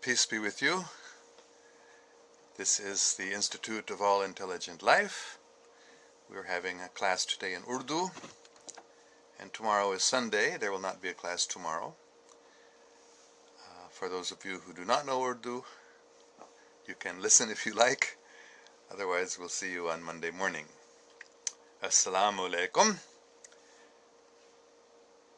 Peace be with you. This is the Institute of All Intelligent Life. We're having a class today in Urdu, and tomorrow is Sunday. There will not be a class tomorrow. For those of you who do not know Urdu, you can listen if you like. Otherwise, we'll see you on Monday morning. Assalamu alaikum.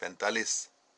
45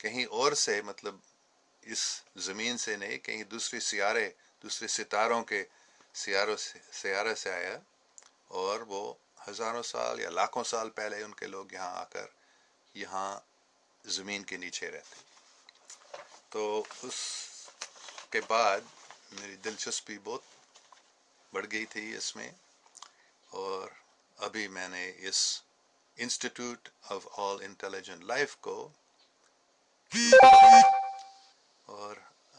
کہیں اور سے مطلب اس زمین سے نہیں، کہیں دوسرے سیارے، دوسرے سیارے سے آیا، اور وہ ہزاروں سال یا لاکھوں سال پہلے ان کے لوگ یہاں آ کر یہاں زمین کے نیچے رہتے. تو اس کے بعد میری دلچسپی بہت بڑھ گئی تھی اس میں، اور ابھی میں نے اس institute of all intelligent life کو اور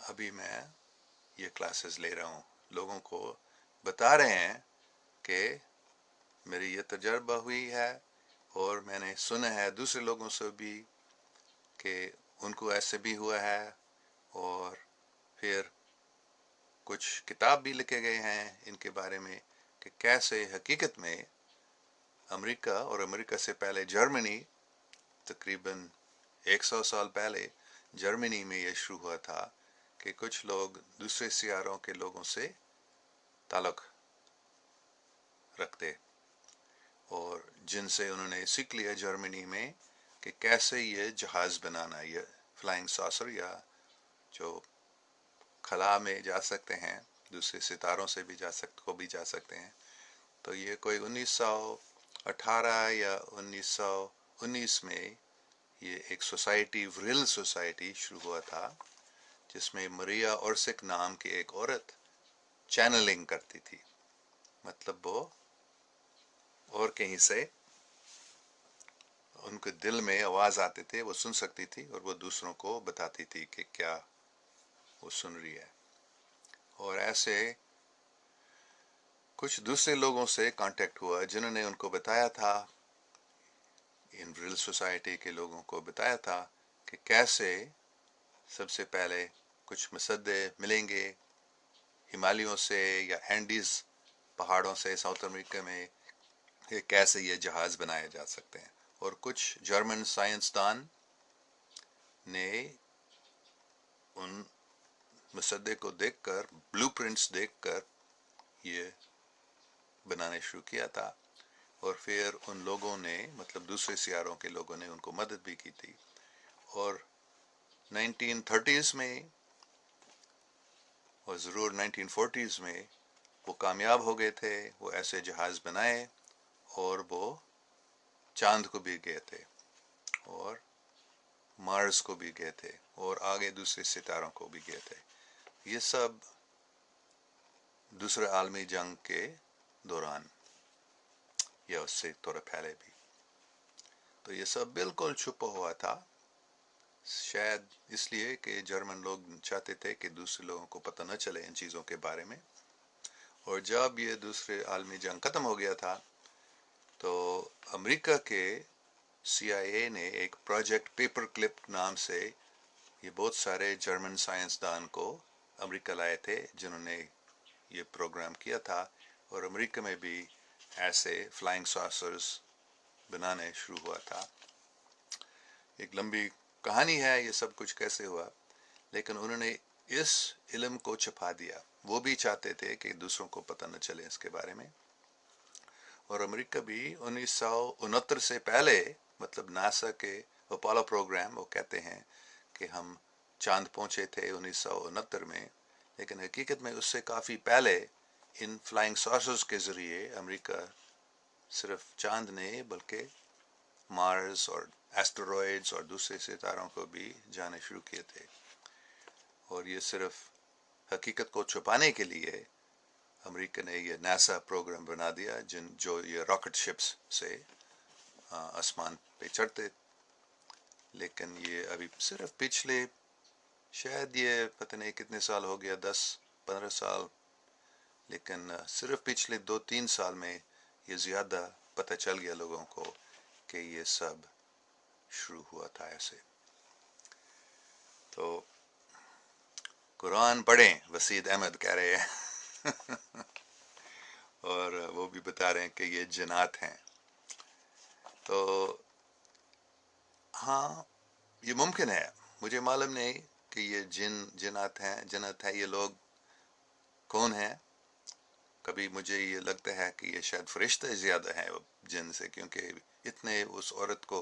ابھی میں یہ کلاسز لے رہا ہوں، لوگوں کو بتا رہے ہیں کہ میری یہ تجربہ ہوئی ہے، اور میں نے سنا ہے دوسرے لوگوں سے بھی کہ ان کو ایسے بھی ہوا ہے، اور پھر کچھ کتاب بھی لکھے گئے ہیں ان کے بارے میں کہ کیسے حقیقت میں امریکہ، اور امریکہ سے پہلے جرمنی، تقریباً 100 سال پہلے جرمنی میں یہ شروع ہوا تھا کہ کچھ لوگ دوسرے سیاروں کے لوگوں سے تعلق رکھتے، اور جن سے انہوں نے سیکھ لیا جرمنی میں کہ کیسے یہ جہاز بنانا، یہ فلائنگ ساسر، یا جو خلا میں جا سکتے ہیں، دوسرے ستاروں سے بھی جا سکتے ہیں. تو یہ کوئی 1918 یا 1919 میں یہ ایک سوسائٹی، وریل سوسائٹی شروع ہوا تھا، جس میں مریا اورسک نام کی ایک عورت چینلنگ کرتی تھی، مطلب وہ اور کہیں سے ان کے دل میں آواز آتے تھے، وہ سن سکتی تھی، اور وہ دوسروں کو بتاتی تھی کہ کیا وہ سن رہی ہے. اور ایسے کچھ دوسرے لوگوں سے کانٹیکٹ ہوا جنہوں نے ان کو بتایا تھا، ان ریل سوسائٹی کے لوگوں کو بتایا تھا کہ کیسے سب سے پہلے کچھ مصدے ملیں گے ہمالیوں سے یا اینڈیز پہاڑوں سے ساؤتھ امریکہ میں، کہ کیسے یہ جہاز بنائے جا سکتے ہیں. اور کچھ جرمن سائنسدان نے ان مصدے کو دیکھ کر، بلو پرنٹس دیکھ کر یہ بنانے شروع کیا تھا، اور پھر ان لوگوں نے، مطلب دوسرے سیاروں کے لوگوں نے ان کو مدد بھی کی تھی. اور 1930s میں، اور ضرور 1940s میں وہ کامیاب ہو گئے تھے، وہ ایسے جہاز بنائے، اور وہ چاند کو بھی گئے تھے، اور مارس کو بھی گئے تھے، اور آگے دوسرے ستاروں کو بھی گئے تھے. یہ سب دوسرے عالمی جنگ کے دوران یا اس سے تھوڑا پہلے بھی. تو یہ سب بالکل چھپا ہوا تھا، شاید اس لیے کہ جرمن لوگ چاہتے تھے کہ دوسرے لوگوں کو پتہ نہ چلے ان چیزوں کے بارے میں. اور جب یہ دوسرے عالمی جنگ ختم ہو گیا تھا تو امریکہ کے CIA نے ایک پروجیکٹ پیپر کلپ نام سے یہ بہت سارے جرمن سائنسدان کو امریکہ لائے تھے جنہوں نے یہ پروگرام کیا تھا، اور امریکہ میں بھی ایسے فلائنگ ساسرز بنانے شروع ہوا تھا. ایک لمبی کہانی ہے یہ سب کچھ کیسے ہوا، لیکن انہوں نے اس علم کو چھپا دیا. وہ بھی چاہتے تھے کہ دوسروں کو پتہ نہ چلے اس کے بارے میں. اور امریکہ بھی 1969 سے پہلے، مطلب ناسا کے اپولو پروگرام، وہ کہتے ہیں کہ ہم چاند پہنچے تھے 1969 میں، لیکن حقیقت میں اس سے کافی پہلے ان فلائنگ ساسرز کے ذریعے امریکہ صرف چاند نہیں بلکہ مارس اور ایسٹرائڈز اور دوسرے ستاروں کو بھی جانے شروع کیے تھے. اور یہ صرف حقیقت کو چھپانے کے لیے امریکہ نے یہ ناسا پروگرام بنا دیا، جو یہ راکٹ شپس سے آسمان پہ چڑھتے. لیکن یہ ابھی صرف پچھلے، شاید یہ پتہ نہیں کتنے سال ہو گیا، 10-15 سال، لیکن صرف پچھلے 2-3 سال میں یہ زیادہ پتہ چل گیا لوگوں کو کہ یہ سب شروع ہوا تھا ایسے. تو قرآن پڑھیں، وسید احمد کہہ رہے ہیں اور وہ بھی بتا رہے ہیں کہ یہ جنات ہیں. تو ہاں یہ ممکن ہے، مجھے معلوم نہیں کہ یہ جنات ہے یہ لوگ کون ہیں. کبھی مجھے یہ لگتا ہے کہ یہ شاید فرشتے زیادہ ہیں جن سے، کیونکہ اتنے اس عورت کو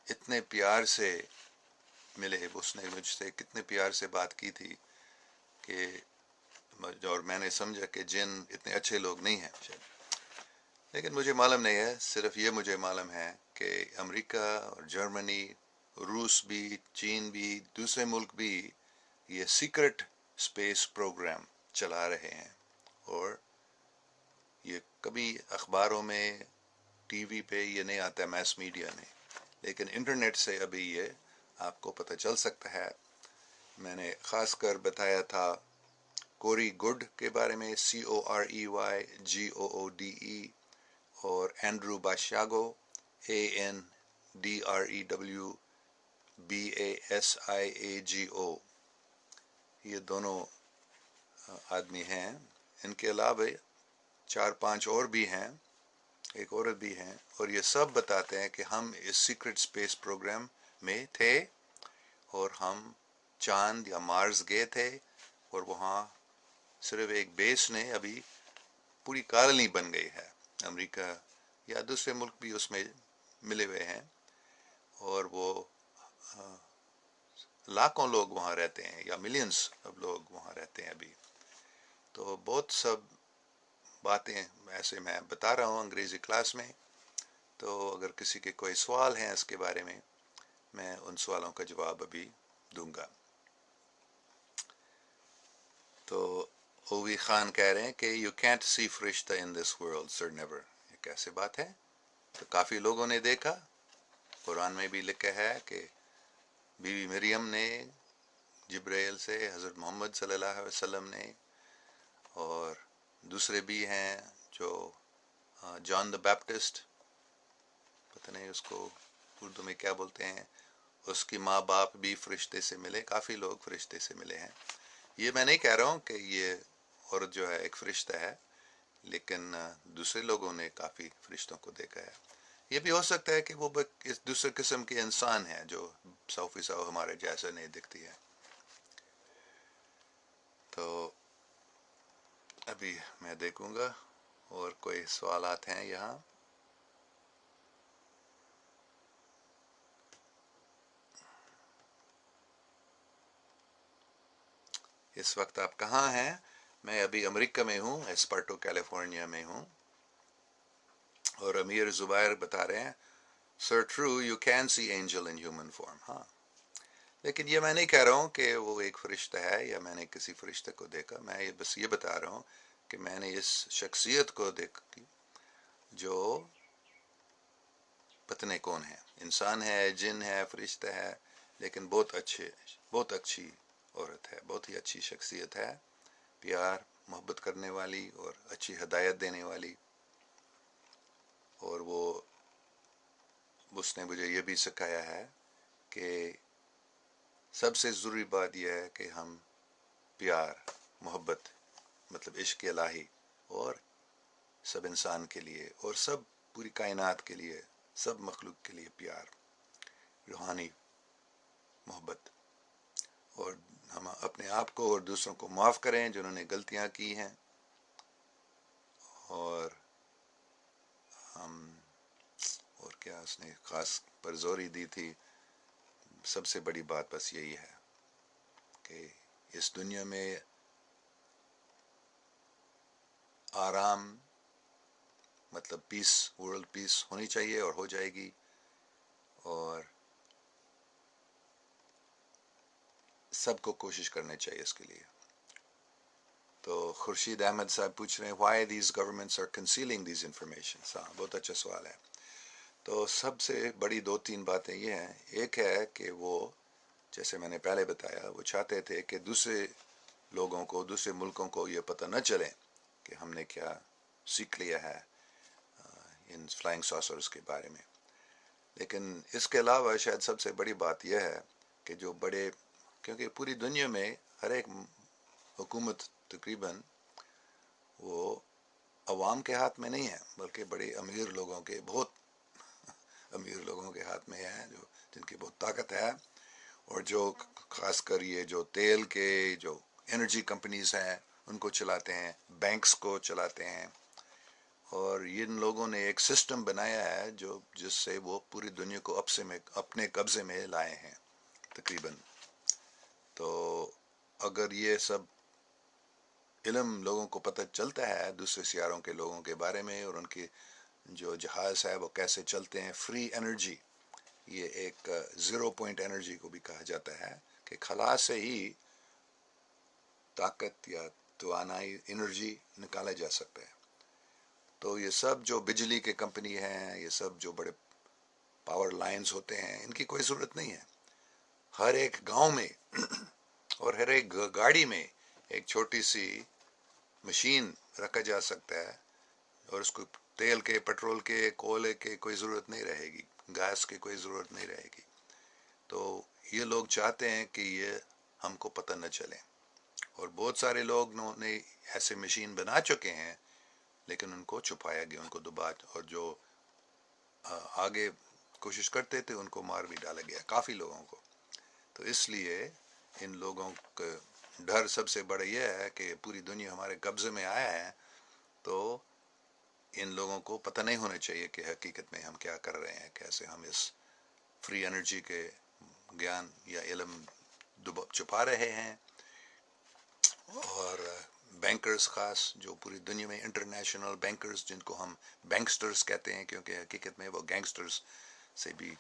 اتنے پیار سے ملے اس نے مجھ سے کتنے پیار سے بات کی تھی کہ اور میں نے سمجھا کہ جن اتنے اچھے لوگ نہیں ہیں شاید. لیکن مجھے معلوم نہیں ہے، صرف یہ مجھے معلوم ہے کہ امریکہ اور جرمنی، روس بھی، چین بھی، دوسرے ملک بھی یہ سیکرٹ اسپیس پروگرام چلا رہے ہیں. اور یہ کبھی اخباروں میں، ٹی وی پہ یہ نہیں آتا ہے، میس میڈیا میں، لیکن انٹرنیٹ سے ابھی یہ آپ کو پتہ چل سکتا ہے. میں نے خاص کر بتایا تھا کوری گڈ کے بارے میں، COREYGOODE، اور اینڈرو باشاگو، ANDREWBASIAGO. یہ دونوں آدمی ہیں. ان کے علاوہ 4-5 اور بھی ہیں، ایک عورت بھی ہیں، اور یہ سب بتاتے ہیں کہ ہم اس سیکرٹ اسپیس پروگرام میں تھے اور ہم چاند یا مارس گئے تھے، اور وہاں صرف ایک بیس نے ابھی پوری کالونی بن گئی ہے. امریکہ یا دوسرے ملک بھی اس میں ملے ہوئے ہیں، اور وہ لاکھوں لوگ وہاں رہتے ہیں، یا ملینز اب لوگ وہاں رہتے ہیں ابھی. تو بہت سب باتیں ایسے میں بتا رہا ہوں انگریزی کلاس میں. تو اگر کسی کے کوئی سوال ہیں اس کے بارے میں ان سوالوں کا جواب ابھی دوں گا. تو اووی خان کہہ رہے ہیں کہ یو کینٹ سی فرشتہ ان دس ورلڈ سر نیور. یہ کیسے بات ہے؟ تو کافی لوگوں نے دیکھا. قرآن میں بھی لکھا ہے کہ بی بی مریم نے جبرائیل سے، حضرت محمد صلی اللہ علیہ وسلم نے، اور دوسرے بھی ہیں جو جان دا بیپٹسٹ، پتہ نہیں اس کو اردو میں کیا بولتے ہیں، اس کی ماں باپ بھی فرشتے سے ملے. کافی لوگ فرشتے سے ملے ہیں. یہ میں نہیں کہہ رہا ہوں کہ یہ عورت جو ہے ایک فرشتہ ہے، لیکن دوسرے لوگوں نے کافی فرشتوں کو دیکھا ہے. یہ بھی ہو سکتا ہے کہ وہ دوسرے قسم کے انسان ہیں جو 100% ہمارے جیسا نہیں دکھتی ہے. تو ابھی میں دیکھوں گا اور کوئی سوالات ہیں یہاں. اس وقت آپ کہاں ہیں؟ میں ابھی امریکہ میں ہوں، ایسپرٹو کیلیفورنیا میں ہوں. اور امیر زبیر بتا رہے ہیں sir true you can see angel in human form. ہاں، لیکن یہ میں نہیں کہہ رہا ہوں کہ وہ ایک فرشتہ ہے یا میں نے کسی فرشتہ کو دیکھا. میں بس یہ بتا رہا ہوں کہ میں نے اس شخصیت کو دیکھی جو پتہ نہیں کون ہے، انسان ہے، جن ہے، فرشتہ ہے، لیکن بہت اچھی عورت ہے، بہت ہی اچھی شخصیت ہے، پیار محبت کرنے والی اور اچھی ہدایت دینے والی. اور اس نے مجھے یہ بھی سکھایا ہے کہ سب سے ضروری بات یہ ہے کہ ہم پیار، محبت، مطلب عشق الہی، اور سب انسان کے لیے اور سب پوری کائنات کے لیے، سب مخلوق کے لیے پیار، روحانی محبت. اور ہم اپنے آپ کو اور دوسروں کو معاف کریں جنہوں نے غلطیاں کی ہیں. اور کیا اس نے خاص پر زوری دی تھی، سب سے بڑی بات بس یہی ہے کہ اس دنیا میں آرام، مطلب پیس، ورلڈ پیس ہونی چاہیے اور ہو جائے گی. اور سب کو کوشش کرنی چاہیے اس کے لیے. تو خورشید احمد صاحب پوچھ رہے ہیں why these governments are concealing these information. ہاں، بہت اچھا سوال ہے. تو سب سے بڑی 2-3 باتیں یہ ہیں. ایک ہے کہ وہ، جیسے میں نے پہلے بتایا، وہ چاہتے تھے کہ دوسرے لوگوں کو، دوسرے ملکوں کو یہ پتہ نہ چلے کہ ہم نے کیا سیکھ لیا ہے ان فلائنگ ساسرز کے بارے میں. لیکن اس کے علاوہ شاید سب سے بڑی بات یہ ہے کہ جو بڑے، کیونکہ پوری دنیا میں ہر ایک حکومت تقریباً وہ عوام کے ہاتھ میں نہیں ہے، بلکہ بڑے امیر لوگوں کے، بہت امیر لوگوں کے ہاتھ میں ہے، جن کی بہت طاقت ہے، اور جو خاص کر یہ جو تیل کے جو انرجی کمپنیز ہیں ان کو چلاتے ہیں، بینکس کو چلاتے ہیں. اور ان لوگوں نے ایک سسٹم بنایا ہے جس سے وہ پوری دنیا کو اپنے قبضے میں لائے ہیں. تقریباً. تو اگر یہ سب علم لوگوں کو پتہ چلتا ہے دوسرے سیاروں کے لوگوں کے بارے میں اور ان کے جو جہاز ہے وہ کیسے چلتے ہیں، فری انرجی، یہ ایک زیرو پوائنٹ انرجی کو بھی کہا جاتا ہے کہ خلا سے ہی طاقت یا توانائی انرجی نکالا جا سکتا ہے. تو یہ سب جو بجلی کے کمپنی ہیں، یہ سب جو بڑے پاور لائنز ہوتے ہیں، ان کی کوئی ضرورت نہیں ہے. ہر ایک گاؤں میں اور ہر ایک گاڑی میں ایک چھوٹی سی مشین رکھا جا سکتا ہے اور اس کو تیل کے، پیٹرول کے، کولے کے کوئی ضرورت نہیں رہے گی، گیس کی کوئی ضرورت نہیں رہے گی. تو یہ لوگ چاہتے ہیں کہ یہ ہم کو پتہ نہ چلے، اور بہت سارے لوگ نے ایسے مشین بنا چکے ہیں، لیکن ان کو چھپایا گیا، ان کو دبا، اور جو آگے کوشش کرتے تھے ان کو مار بھی ڈالا گیا، کافی لوگوں کو. تو اس لیے ان لوگوں کا ڈر سب سے بڑا یہ ہے کہ پوری دنیا ہمارے قبضے میں آیا ہے، تو ان لوگوں کو پتہ نہیں ہونا چاہیے کہ حقیقت میں ہم کیا کر رہے ہیں، کیسے ہم اس فری انرجی کے گیان یا علم چھپا رہے ہیں. اور بینکرز خاص جو پوری دنیا میں انٹرنیشنل بینکرز، جن کو ہم بینکسٹرز کہتے ہیں کیونکہ حقیقت میں وہ گینگسٹرز سے بھی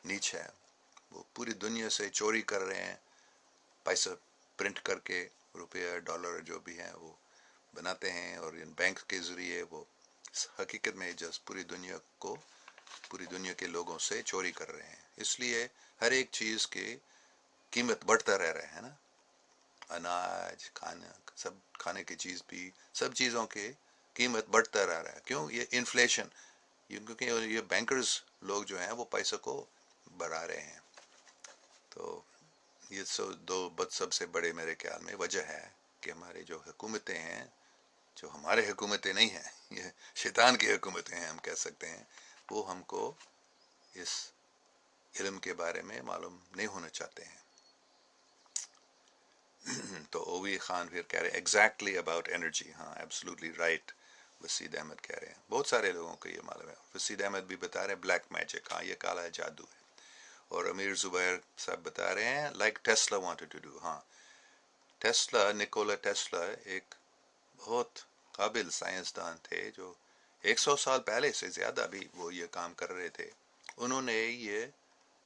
نیچ ہے، وہ پوری دنیا سے چوری کر رہے ہیں، پیسہ پرنٹ کر کے، روپیہ ڈالر جو بھی ہیں وہ بناتے ہیں، اور ان بینک کے ذریعے وہ حقیقت میں جس پوری دنیا کے لوگوں سے چوری کر رہے ہیں. اس لیے ہر ایک چیز کی قیمت بڑھتا رہ رہا ہے نا، اناج، کھانے کی چیز بھی، سب چیزوں کی قیمت بڑھتا رہ رہا ہے. کیوں؟ یہ انفلیشن، کیونکہ یہ بینکرز لوگ جو ہیں وہ پیسے کو بڑھا رہے ہیں. تو یہ سب سے بڑے میرے خیال میں وجہ ہے کہ ہمارے جو حکومتیں ہیں، جو ہمارے حکومتیں نہیں ہیں، یہ شیطان کی حکومتیں ہیں ہم کہہ سکتے ہیں، وہ ہم کو اس علم کے بارے میں معلوم نہیں ہونا چاہتے ہیں. تو اووی خان پھر کہہ رہے ہیں ایگزیکٹلی اباؤٹ انرجی. ہاں ایبسلوٹلی رائٹ. وسید احمد کہہ رہے ہیں بہت سارے لوگوں کو یہ معلوم ہے. وسید احمد بھی بتا رہے ہیں بلیک میجک، ہاں یہ کالا جادو ہے. اور امیر زبیر صاحب بتا رہے ہیں like Tesla wanted to do. ہاں ٹیسلا، نکولا ٹیسلا ایک بہت قابل سائنسدان تھے، جو 100 سال پہلے سے زیادہ بھی وہ یہ کام کر رہے تھے. انہوں نے یہ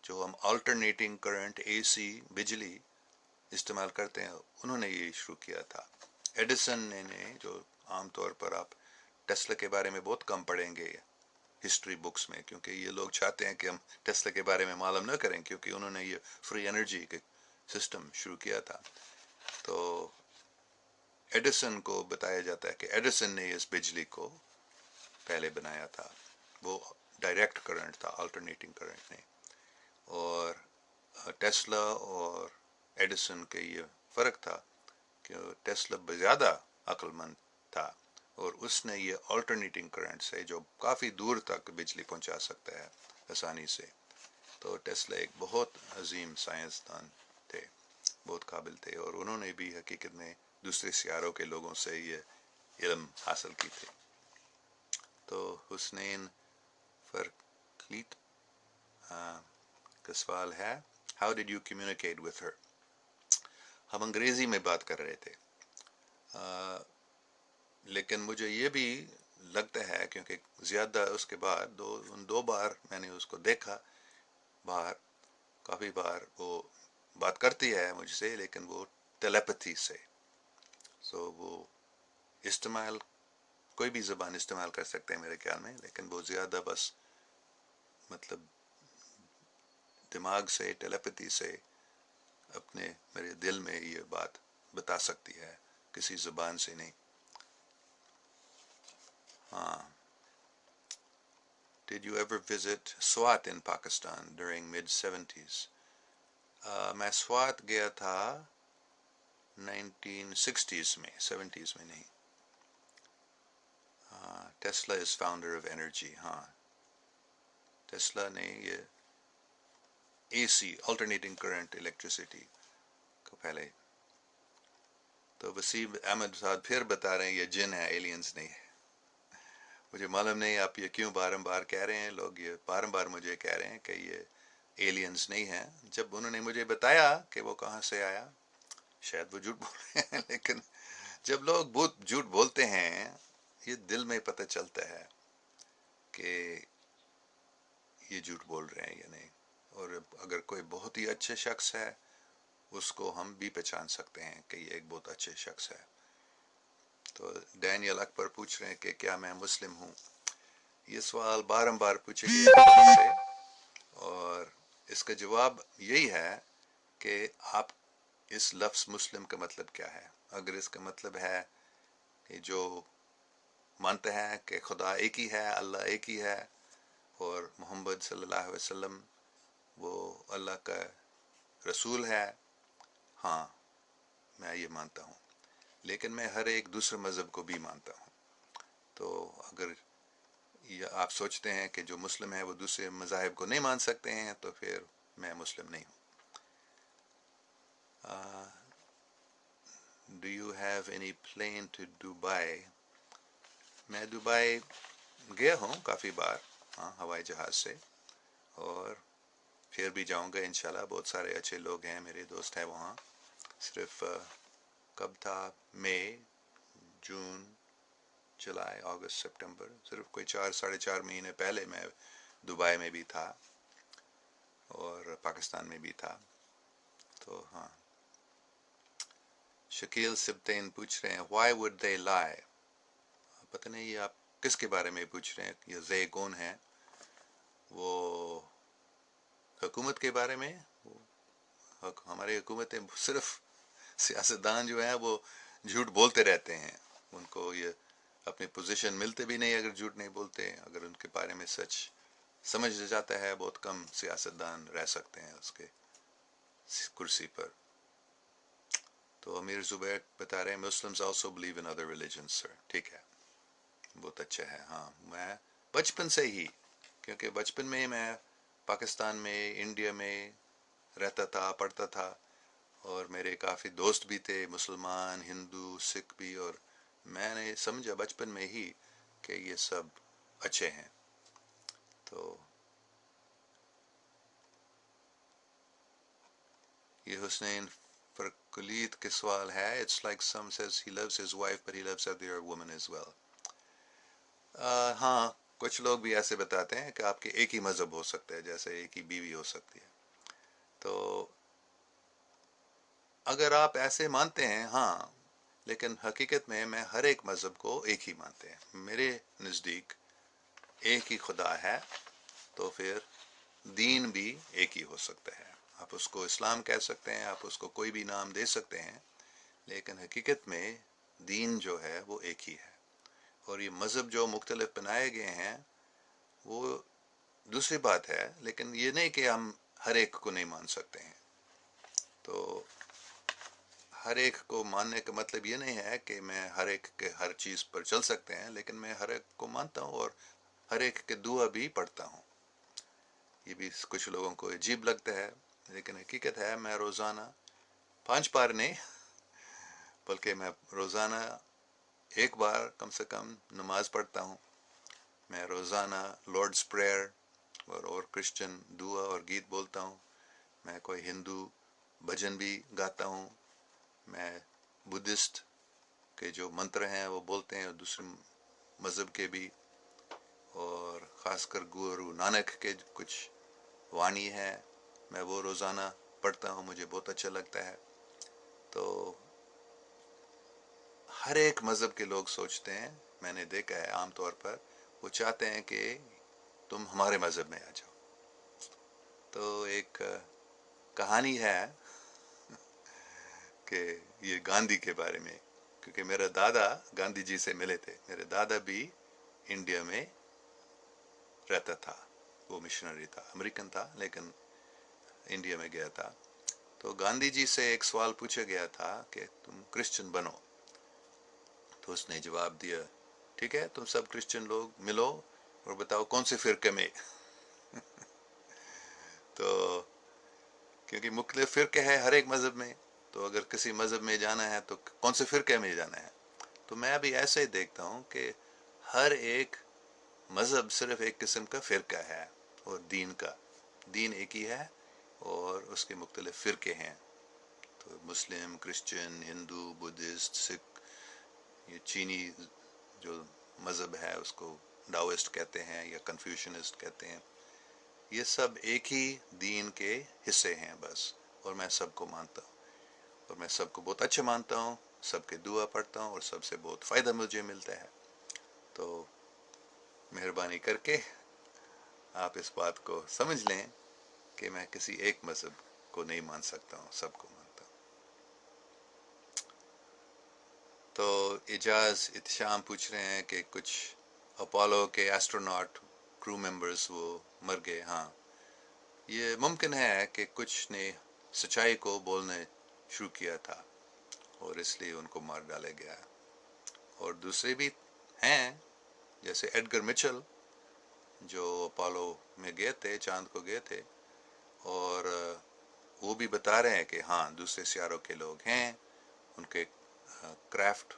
جو ہم آلٹرنیٹنگ کرنٹ، اے سی، بجلی استعمال کرتے ہیں، انہوں نے یہ شروع کیا تھا. ایڈیسن نے جو عام طور پر آپ ٹیسلا کے بارے میں بہت کم پڑھیں گے ہسٹری بکس میں، کیونکہ یہ لوگ چاہتے ہیں کہ ہم ٹیسلا کے بارے میں معلوم نہ کریں، کیونکہ انہوں نے یہ فری انرجی کے سسٹم شروع کیا تھا. تو ایڈیسن کو بتایا جاتا ہے کہ ایڈیسن نے اس بجلی کو پہلے بنایا تھا، وہ ڈائریکٹ کرنٹ تھا، آلٹرنیٹنگ کرنٹ نہیں. اور ٹیسلا اور ایڈیسن کے یہ فرق تھا کہ ٹیسلا زیادہ عقل مند تھا، اور اس نے یہ آلٹرنیٹنگ کرنٹ سے جو کافی دور تک بجلی پہنچا سکتا ہے آسانی سے. تو ٹیسلا ایک بہت عظیم سائنسدان تھے، بہت قابل تھے، اور انہوں نے بھی حقیقت میں دوسرے سیاروں کے لوگوں سے یہ علم حاصل کی تھی. تو حسنین فرقلیت کا سوال ہے How did you communicate with her؟ ہم انگریزی میں بات کر رہے تھے، لیکن مجھے یہ بھی لگتا ہے کیونکہ زیادہ اس کے بعد دو بار میں نے اس کو دیکھا باہر، کافی بار وہ بات کرتی ہے مجھ سے، لیکن وہ ٹیلیپتھی سے. وہ استعمال کوئی بھی زبان استعمال کر سکتے ہیں میرے خیال میں، لیکن وہ زیادہ بس مطلب دماغ سے، ٹیلیپتھی سے اپنے میرے دل میں یہ بات بتا سکتی ہے، کسی زبان سے نہیں. ہاں. Did you ever visit Swat in Pakistan during mid-70s؟ میں سوات گیا تھا 1960s میں، 70s میں نہیں. Tesla is founder of energy. ہاں ٹیسلا نے یہ اے سی، آلٹرنیٹنگ کرنٹ الیکٹریسٹی کو پہلے. تو وسیم احمد صاحب پھر بتا رہے ہیں یہ جن ہے، ایلینز نہیں ہے. مجھے معلوم نہیں آپ یہ کیوں بار کہہ رہے ہیں، لوگ یہ بار مجھے کہہ رہے ہیں کہ یہ ایلینز نہیں ہیں. جب انہوں نے مجھے بتایا کہ وہ کہاں سے آیا، شاید وہ جھوٹ بول رہے ہیں، لیکن جب لوگ بہت جھوٹ بولتے ہیں یہ دل میں پتہ چلتا ہے کہ یہ جھوٹ بول رہے ہیں یا نہیں. اور اگر کوئی بہت ہی اچھے شخص ہے اس کو ہم بھی پہچان سکتے ہیں کہ یہ ایک بہت اچھے شخص ہے. تو ڈینیل اکبر پوچھ رہے ہیں کہ کیا میں مسلم ہوں. یہ سوال بارمبار پوچھے گئے سے، اور اس کا جواب یہی ہے کہ آپ اس لفظ مسلم کا مطلب کیا ہے. اگر اس کا مطلب ہے کہ جو مانتے ہیں کہ خدا ایک ہی ہے، اللہ ایک ہی ہے، اور محمد صلی اللہ علیہ وسلم وہ اللہ کا رسول ہے، ہاں میں یہ مانتا ہوں. لیکن میں ہر ایک دوسرے مذہب کو بھی مانتا ہوں. تو اگر آپ سوچتے ہیں کہ جو مسلم ہیں وہ دوسرے مذاہب کو نہیں مان سکتے ہیں تو پھر میں مسلم نہیں ہوں. Do you have any plane to Dubai? میں دبئی گیا ہوں کافی بار، ہاں ہوائی جہاز سے، اور پھر بھی جاؤں گا انشاءاللہ. بہت سارے اچھے لوگ ہیں، میرے دوست ہیں وہاں. صرف کب تھا، مئی، جون، جولائی، اگست، سپٹمبر، صرف کوئی 4 ساڑھے 4 مہینے پہلے میں دبئی میں بھی تھا اور پاکستان میں بھی تھا. تو ہاں. شکیل سبتین پوچھ رہے ہیں why would they lie. پتہ نہیں یہ آپ کس کے بارے میں پوچھ رہے ہیں. یہ زے کون ہیں؟ وہ حکومت کے بارے میں. ہماری حکومتیں صرف سیاستدان جو ہیں وہ جھوٹ بولتے رہتے ہیں. ان کو یہ اپنی پوزیشن ملتے بھی نہیں اگر جھوٹ نہیں بولتے. اگر ان کے بارے میں سچ سمجھ جاتا ہے بہت کم سیاستدان رہ سکتے ہیں اس کے کرسی پر. تو امیر زبیر بتا رہے ہیں Muslims also believe in other religions sir. ٹھیک ہے، بہت اچھا ہے. ہاں میں بچپن سے ہی، کیونکہ بچپن میں میں پاکستان میں، انڈیا میں رہتا تھا، پڑھتا تھا، اور میرے کافی دوست بھی تھے مسلمان، ہندو، سکھ بھی، اور میں نے سمجھا بچپن میں ہی کہ یہ سب اچھے ہیں. تو یہ حسنین فرقلیت کے سوال ہے. It's like some says he loves his wife but he loves other women as well. ہاں کچھ لوگ بھی ایسے بتاتے ہیں کہ آپ کے ایک ہی مذہب ہو سکتا ہے جیسے ایک ہی بیوی ہو سکتی ہے. تو اگر آپ ایسے مانتے ہیں ہاں، لیکن حقیقت میں ہر ایک مذہب کو ایک ہی مانتے ہیں. میرے نزدیک ایک ہی خدا ہے، تو پھر دین بھی ایک ہی ہو سکتا ہے. آپ اس کو اسلام کہہ سکتے ہیں، آپ اس کو کوئی بھی نام دے سکتے ہیں، لیکن حقیقت میں دین جو ہے وہ ایک ہی ہے. اور یہ مذہب جو مختلف بنائے گئے ہیں وہ دوسری بات ہے، لیکن یہ نہیں کہ ہم ہر ایک کو نہیں مان سکتے ہیں. تو ہر ایک کو ماننے کا مطلب یہ نہیں ہے کہ میں ہر ایک کے ہر چیز پر چل سکتے ہیں، لیکن میں ہر ایک کو مانتا ہوں اور ہر ایک کے دعا بھی پڑھتا ہوں. یہ بھی کچھ لوگوں کو عجیب لگتا ہے، لیکن حقیقت ہے میں روزانہ 5 بار نہیں بلکہ میں روزانہ 1 بار کم سے کم نماز پڑھتا ہوں. میں روزانہ لارڈس پریئر اور کرسچن دعا اور گیت بولتا ہوں. میں کوئی ہندو بھجن بھی گاتا ہوں. میں بدھسٹ کے جو منتر ہیں وہ بولتے ہیں، دوسرے مذہب کے بھی، اور خاص کر گرو نانک کے کچھ وانی ہے میں وہ روزانہ پڑھتا ہوں، مجھے بہت اچھا لگتا ہے. تو ہر ایک مذہب کے لوگ سوچتے ہیں، میں نے دیکھا ہے عام طور پر وہ چاہتے ہیں کہ تم ہمارے مذہب میں آ جاؤ. تو ایک کہانی ہے کہ یہ گاندھی کے بارے میں، کیونکہ میرا دادا گاندھی جی سے ملے تھے. میرے دادا بھی انڈیا میں رہتا تھا، وہ مشنری تھا، امریکن تھا لیکن انڈیا میں گیا تھا. تو گاندھی جی سے ایک سوال پوچھا گیا تھا کہ تم کرسچن بنو. تو اس نے جواب دیا ٹھیک ہے تم سب کرسچن لوگ ملو اور بتاؤ کون سے فرقے میں. تو کیونکہ مختلف فرقے ہیں ہر ایک مذہب میں، تو اگر کسی مذہب میں جانا ہے تو کون سے فرقے میں جانا ہے. تو میں ابھی ایسے ہی دیکھتا ہوں کہ ہر ایک مذہب صرف ایک قسم کا فرقہ ہے اور دین کا. دین ایک ہی ہے اور اس کے مختلف فرقے ہیں. تو مسلم، کرسچن، ہندو، بدھسٹ، سکھ، یہ چینی جو مذہب ہے اس کو ڈاوسٹ کہتے ہیں یا کنفیوشنسٹ کہتے ہیں. یہ سب ایک ہی دین کے حصے ہیں بس، اور میں سب کو مانتا ہوں، اور میں سب کو بہت اچھا مانتا ہوں، سب کے دعا پڑھتا ہوں، اور سب سے بہت فائدہ مجھے ملتا ہے. تو مہربانی کر کے آپ اس بات کو سمجھ لیں کہ میں کسی ایک مذہب کو نہیں مان سکتا ہوں، سب کو مانتا ہوں. تو اعجاز احتشام پوچھ رہے ہیں کہ کچھ اپولو کے ایسٹروناٹ کرو ممبرز وہ مر گئے. ہاں، یہ ممکن ہے کہ کچھ نے سچائی کو بولنے شروع کیا تھا اور اس لیے ان کو مار ڈالا گیا. اور دوسرے بھی ہیں جیسے ایڈگر مچل جو اپولو میں گئے تھے، چاند کو گئے تھے، اور وہ بھی بتا رہے ہیں کہ ہاں دوسرے سیاروں کے لوگ ہیں، ان کے کرافٹ،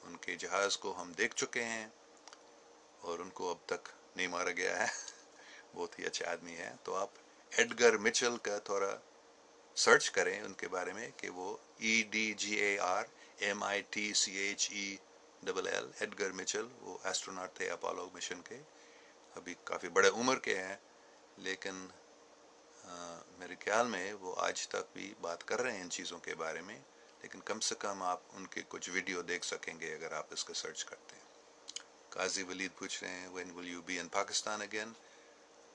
ان کے جہاز کو ہم دیکھ چکے ہیں اور ان کو اب تک نہیں مارا گیا ہے. بہت ہی اچھے آدمی ہیں. تو آپ ایڈگر مچل کا تھوڑا سرچ کریں ان کے بارے میں کہ وہ EDGARMITCHELL ایڈگر مچل، وہ ایسٹروناٹ تھے اپولو مشن کے. ابھی کافی بڑے عمر کے ہیں، لیکن میرے خیال میں وہ آج تک بھی بات کر رہے ہیں ان چیزوں کے بارے میں. لیکن کم سے کم آپ ان کے کچھ ویڈیو دیکھ سکیں گے اگر آپ اس کو سرچ کرتے ہیں. قاضی ولید پوچھ رہے ہیں when will you be in Pakistan again؟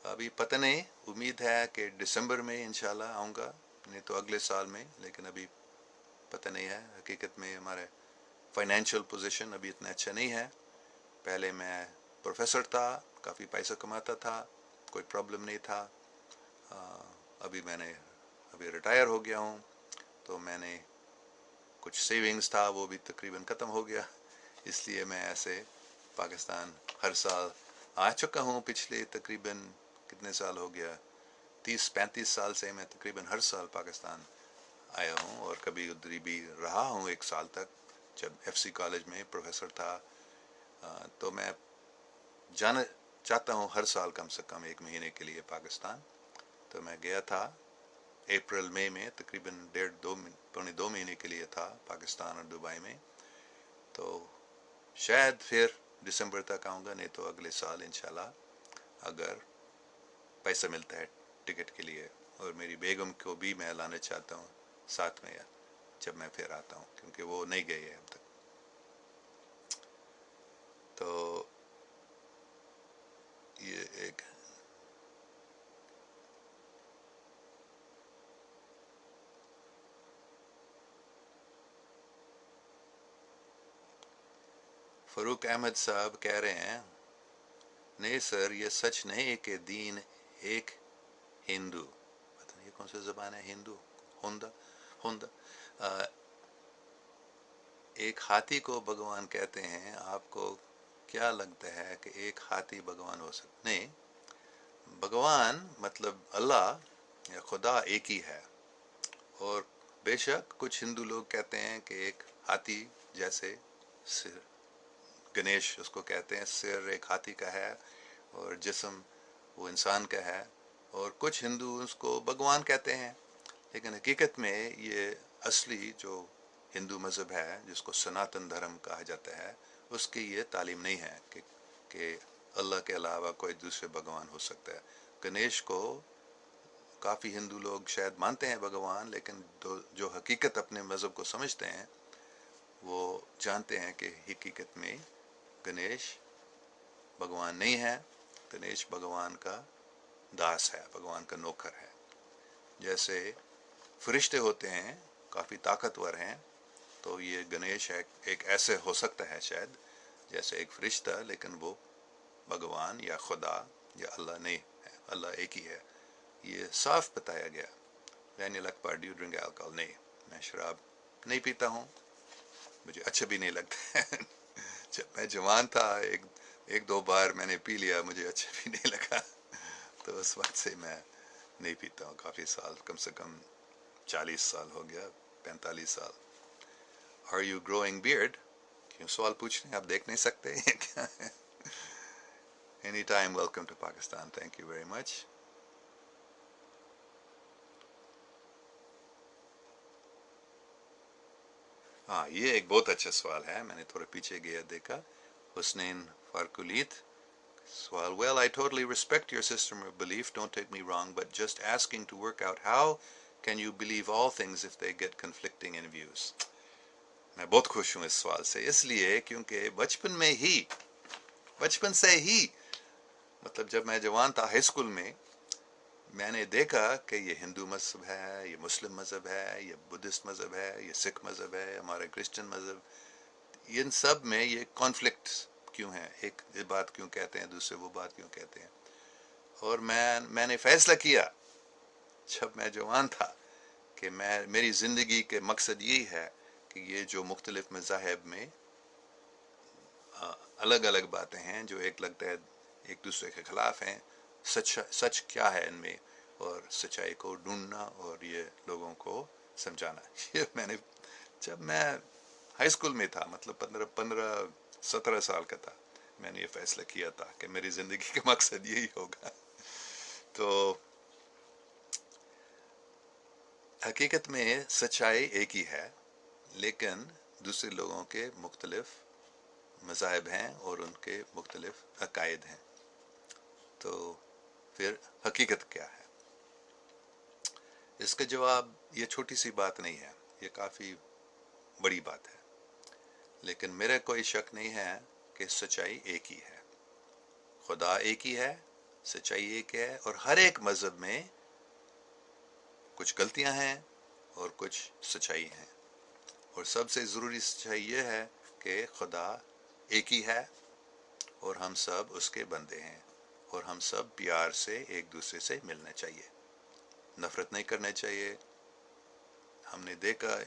ابھی پتہ نہیں، امید ہے کہ دسمبر میں انشاءاللہ آؤں گا، نہیں تو اگلے سال میں، لیکن ابھی پتہ نہیں ہے. حقیقت میں ہمارے فائنینشیل پوزیشن ابھی اتنا اچھا نہیں ہے. پہلے میں پروفیسر تھا، کافی پیسہ کماتا تھا، کوئی پرابلم نہیں تھا. ابھی ریٹائر ہو گیا ہوں، تو میں نے کچھ سیونگز تھا وہ بھی تقریباً ختم ہو گیا. اس لیے میں ایسے پاکستان ہر سال آ چکا ہوں. پچھلے تقریباً کتنے سال ہو گیا، 30-35 سال سے میں تقریباً ہر سال پاکستان آیا ہوں، اور کبھی ادھر بھی رہا ہوں 1 سال تک جب FCC کالج میں پروفیسر تھا. تو میں جانا چاہتا ہوں ہر سال کم سے کم 1 مہینے کے لیے پاکستان. تو میں گیا تھا اپریل مئی میں، تقریباً 1.5-2 مہینے کے لیے تھا پاکستان اور دبئی میں. تو شاید پھر دسمبر تک آؤں گا، نہیں تو اگلے سال انشاءاللہ اگر پیسہ ملتا ہے ٹکٹ کے لیے. اور میری بیگم کو بھی میں لانا چاہتا ہوں ساتھ میں جب میں پھر آتا ہوں، کیونکہ وہ نہیں گئی ہے اب تک. تو یہ ایک فاروق احمد صاحب کہہ رہے ہیں نہیں سر، یہ سچ نہیں کہ دین ایک ہندو، پتہ نہیں یہ کون سی زبان ہے، ہندو ہندا ایک ہاتھی کو بھگوان کہتے ہیں. آپ کو کیا لگتا ہے کہ ایک ہاتھی بھگوان ہو سکتا؟ نہیں، بھگوان مطلب اللہ یا خدا ایک ہی ہے. اور بے شک کچھ ہندو لوگ کہتے ہیں کہ ایک ہاتھی جیسے سر، گنیش اس کو کہتے ہیں، سر ایک ہاتھی کا ہے اور جسم وہ انسان کا ہے. اور کچھ ہندو اس کو بھگوان کہتے ہیں. لیکن حقیقت میں یہ اصلی جو ہندو مذہب ہے جس کو سناتن دھرم کہا جاتا ہے، اس کی یہ تعلیم نہیں ہے کہ اللہ کے علاوہ کوئی دوسرے بھگوان ہو سکتا ہے. گنیش کو کافی ہندو لوگ شاید مانتے ہیں بھگوان، لیکن جو حقیقت اپنے مذہب کو سمجھتے ہیں وہ جانتے ہیں کہ حقیقت میں گنیش بھگوان نہیں ہے. گنیش بھگوان کا داس ہے، بھگوان کا نوکر ہے. جیسے فرشتے ہوتے ہیں کافی طاقتور ہیں، تو یہ گنیش ایک ایسے ہو سکتا ہے شاید جیسے ایک فرشتہ، لیکن وہ بھگوان یا خدا یا اللہ نہیں ہے. اللہ ایک ہی ہے، یہ صاف بتایا گیا. دینیل اکبر ڈو یو ڈرنک الکوہول؟ نہیں، میں شراب نہیں پیتا ہوں، مجھے اچھا بھی نہیں لگتا ہے. جب میں جوان تھا ایک دو بار میں نے پی لیا، مجھے اچھا بھی نہیں لگا، تو اس وقت سے میں نہیں پیتا ہوں. کافی سال، کم سے کم 40 سال ہو گیا، 45 سال. Are you growing beard؟ کیوں سوال پوچھ رہے ہیں؟ آپ دیکھ نہیں سکتے کیا؟ Anytime welcome to Pakistan. Thank you very much. ہاں یہ ایک بہت اچھا سوال ہے. میں نے تھوڑا پیچھے گیا دیکھا. حسنین فارکولیت سوال. Well, I totally respect your system of belief, don't take me wrong, but just asking to work out how can you believe all things if they get conflicting in views. میں بہت خوش ہوں اس سوال سے، اس لیے کیونکہ بچپن سے ہی مطلب جب میں جوان تھا ہائی اسکول میں نے دیکھا کہ یہ ہندو مذہب ہے، یہ مسلم مذہب ہے، یہ بدھسٹ مذہب ہے، یہ سکھ مذہب ہے، ہمارا کرسچن مذہب، ان سب میں یہ کانفلکٹ کیوں ہیں، ایک یہ بات کیوں کہتے ہیں، دوسرے وہ بات کیوں کہتے ہیں. اور میں نے فیصلہ کیا جب میں جوان تھا کہ میری زندگی کے مقصد یہی ہے کہ یہ جو مختلف مذاہب میں الگ الگ باتیں ہیں جو ایک لگتا ہے ایک دوسرے کے خلاف ہیں، سچ کیا ہے ان میں، اور سچائی کو ڈھونڈنا اور یہ لوگوں کو سمجھانا. یہ میں نے جب میں ہائی اسکول میں تھا، مطلب 17 سال کا تھا، میں نے یہ فیصلہ کیا تھا کہ میری زندگی کا مقصد یہی ہوگا. تو حقیقت میں سچائی ایک ہی ہے، لیکن دوسرے لوگوں کے مختلف مذاہب ہیں اور ان کے مختلف عقائد ہیں. تو پھر حقیقت کیا ہے؟ اس کا جواب یہ چھوٹی سی بات نہیں ہے، یہ کافی بڑی بات ہے. لیکن میرا کوئی شک نہیں ہے کہ سچائی ایک ہی ہے، خدا ایک ہی ہے، سچائی ایک ہے، اور ہر ایک مذہب میں کچھ غلطیاں ہیں اور کچھ سچائی ہیں. اور سب سے ضروری سچائی یہ ہے کہ خدا ایک ہی ہے اور ہم سب اس کے بندے ہیں، اور ہم سب پیار سے ایک دوسرے سے ملنا چاہیے، نفرت نہیں کرنا چاہیے. ہم نے دیکھا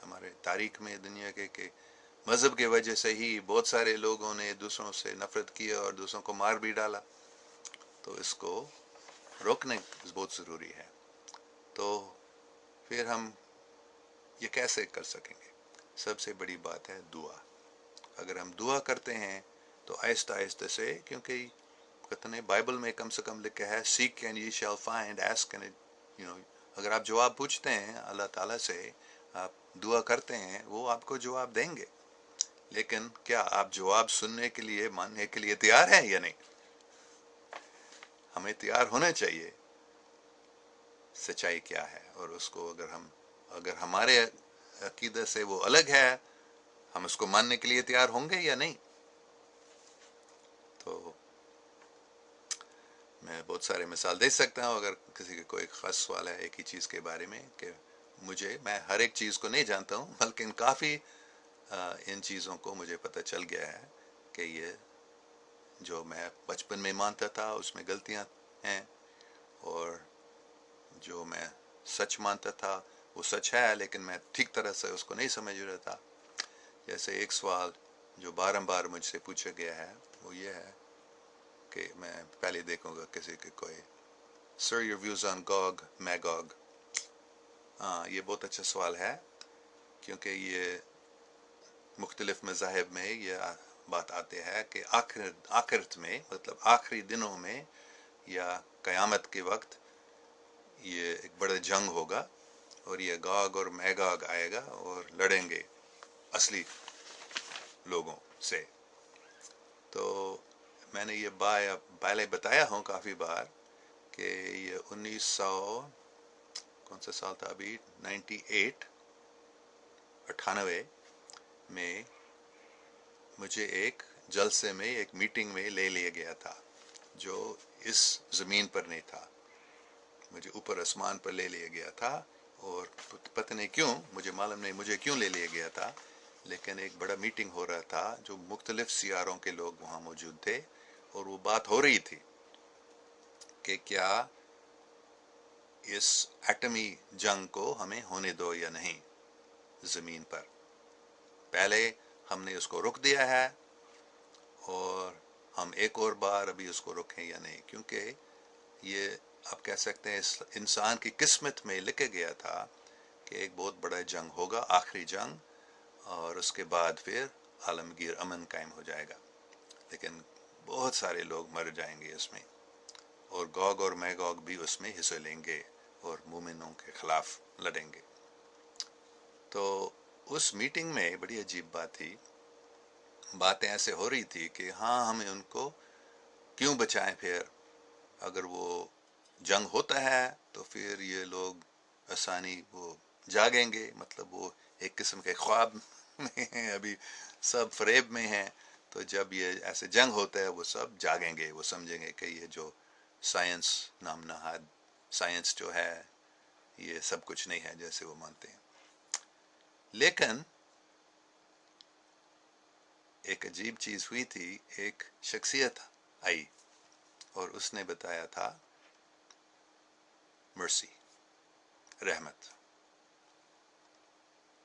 ہمارے تاریخ میں دنیا کے کہ مذہب کی وجہ سے ہی بہت سارے لوگوں نے دوسروں سے نفرت کی اور دوسروں کو مار بھی ڈالا. تو اس کو روکنا بہت ضروری ہے. تو پھر ہم یہ کیسے کر سکیں گے؟ سب سے بڑی بات ہے دعا. اگر ہم دعا کرتے ہیں تو آہستہ آہستہ سے، کیونکہ کتنے بائبل میں کم سے کم لکھا ہے seek and ye shall find, ask and اگر آپ جواب پوچھتے ہیں اللہ تعالیٰ سے، آپ دعا کرتے ہیں، وہ آپ کو جواب دیں گے. لیکن کیا آپ جواب سننے کے لیے، ماننے کے لیے تیار ہیں یا نہیں؟ ہمیں تیار ہونا چاہیے سچائی کیا ہے، اور اس کو اگر ہمارے عقیدے سے وہ الگ ہے، ہم اس کو ماننے کے لیے تیار ہوں گے یا نہیں؟ تو میں بہت سارے مثال دے سکتا ہوں اگر کسی کا کوئی خاص سوال ہے ایک ہی چیز کے بارے میں، کہ میں ہر ایک چیز کو نہیں جانتا ہوں، بلکہ کافی ان چیزوں کو مجھے پتہ چل گیا ہے کہ یہ جو میں بچپن میں مانتا تھا اس میں غلطیاں ہیں، اور جو میں سچ مانتا تھا وہ سچ ہے، لیکن میں ٹھیک طرح سے اس کو نہیں سمجھ رہا تھا. جیسے ایک سوال جو بار مجھ سے پوچھا گیا ہے وہ یہ ہے کہ میں پہلے دیکھوں گا کسی کے کوئی Sir, your views on Gog, Magog. ہاں یہ بہت اچھا سوال ہے، کیونکہ یہ مختلف مذاہب میں یہ بات آتے ہے کہ آخرت میں، مطلب آخری دنوں میں یا قیامت کے وقت یہ ایک بڑا جنگ ہوگا، اور یہ گاگ اور میگاگ آئے گا اور لڑیں گے اصلی لوگوں سے. تو میں نے یہ پہلے بتایا ہوں کافی بار کہ یہ 1900 کون سا سال تھا ابھی، 98 میں مجھے ایک جلسے میں، ایک میٹنگ میں لے لیا گیا تھا جو اس زمین پر نہیں تھا، مجھے اوپر آسمان پر لے لیا گیا تھا. اور پتہ نہیں کیوں، مجھے معلوم نہیں مجھے کیوں لے لیا گیا تھا، لیکن ایک بڑا میٹنگ ہو رہا تھا جو مختلف سیاروں کے لوگ وہاں موجود تھے، اور وہ بات ہو رہی تھی کہ کیا اس ایٹمی جنگ کو ہمیں ہونے دو یا نہیں زمین پر. پہلے ہم نے اس کو روک دیا ہے، اور ہم ایک اور بار ابھی اس کو روکیں یا نہیں، کیونکہ یہ آپ کہہ سکتے ہیں انسان کی قسمت میں لکھا گیا تھا کہ ایک بہت بڑا جنگ ہوگا، آخری جنگ، اور اس کے بعد پھر عالمگیر امن قائم ہو جائے گا. لیکن بہت سارے لوگ مر جائیں گے اس میں، اور گوگ اور میگوگ بھی اس میں حصہ لیں گے اور مومنوں کے خلاف لڑیں گے. تو اس میٹنگ میں بڑی عجیب بات تھی، باتیں ایسے ہو رہی تھی کہ ہاں ہمیں ان کو کیوں بچائیں، پھر اگر وہ جنگ ہوتا ہے تو پھر یہ لوگ آسانی وہ جاگیں گے، مطلب وہ ایک قسم کے خواب میں ہیں، ابھی سب فریب میں ہیں، تو جب یہ ایسے جنگ ہوتا ہے وہ سب جاگیں گے، وہ سمجھیں گے کہ یہ جو سائنس نام نہاد سائنس جو ہے یہ سب کچھ نہیں ہے جیسے وہ مانتے ہیں۔ لیکن ایک عجیب چیز ہوئی تھی، ایک شخصیت آئی اور اس نے بتایا تھا مرسی، رحمت،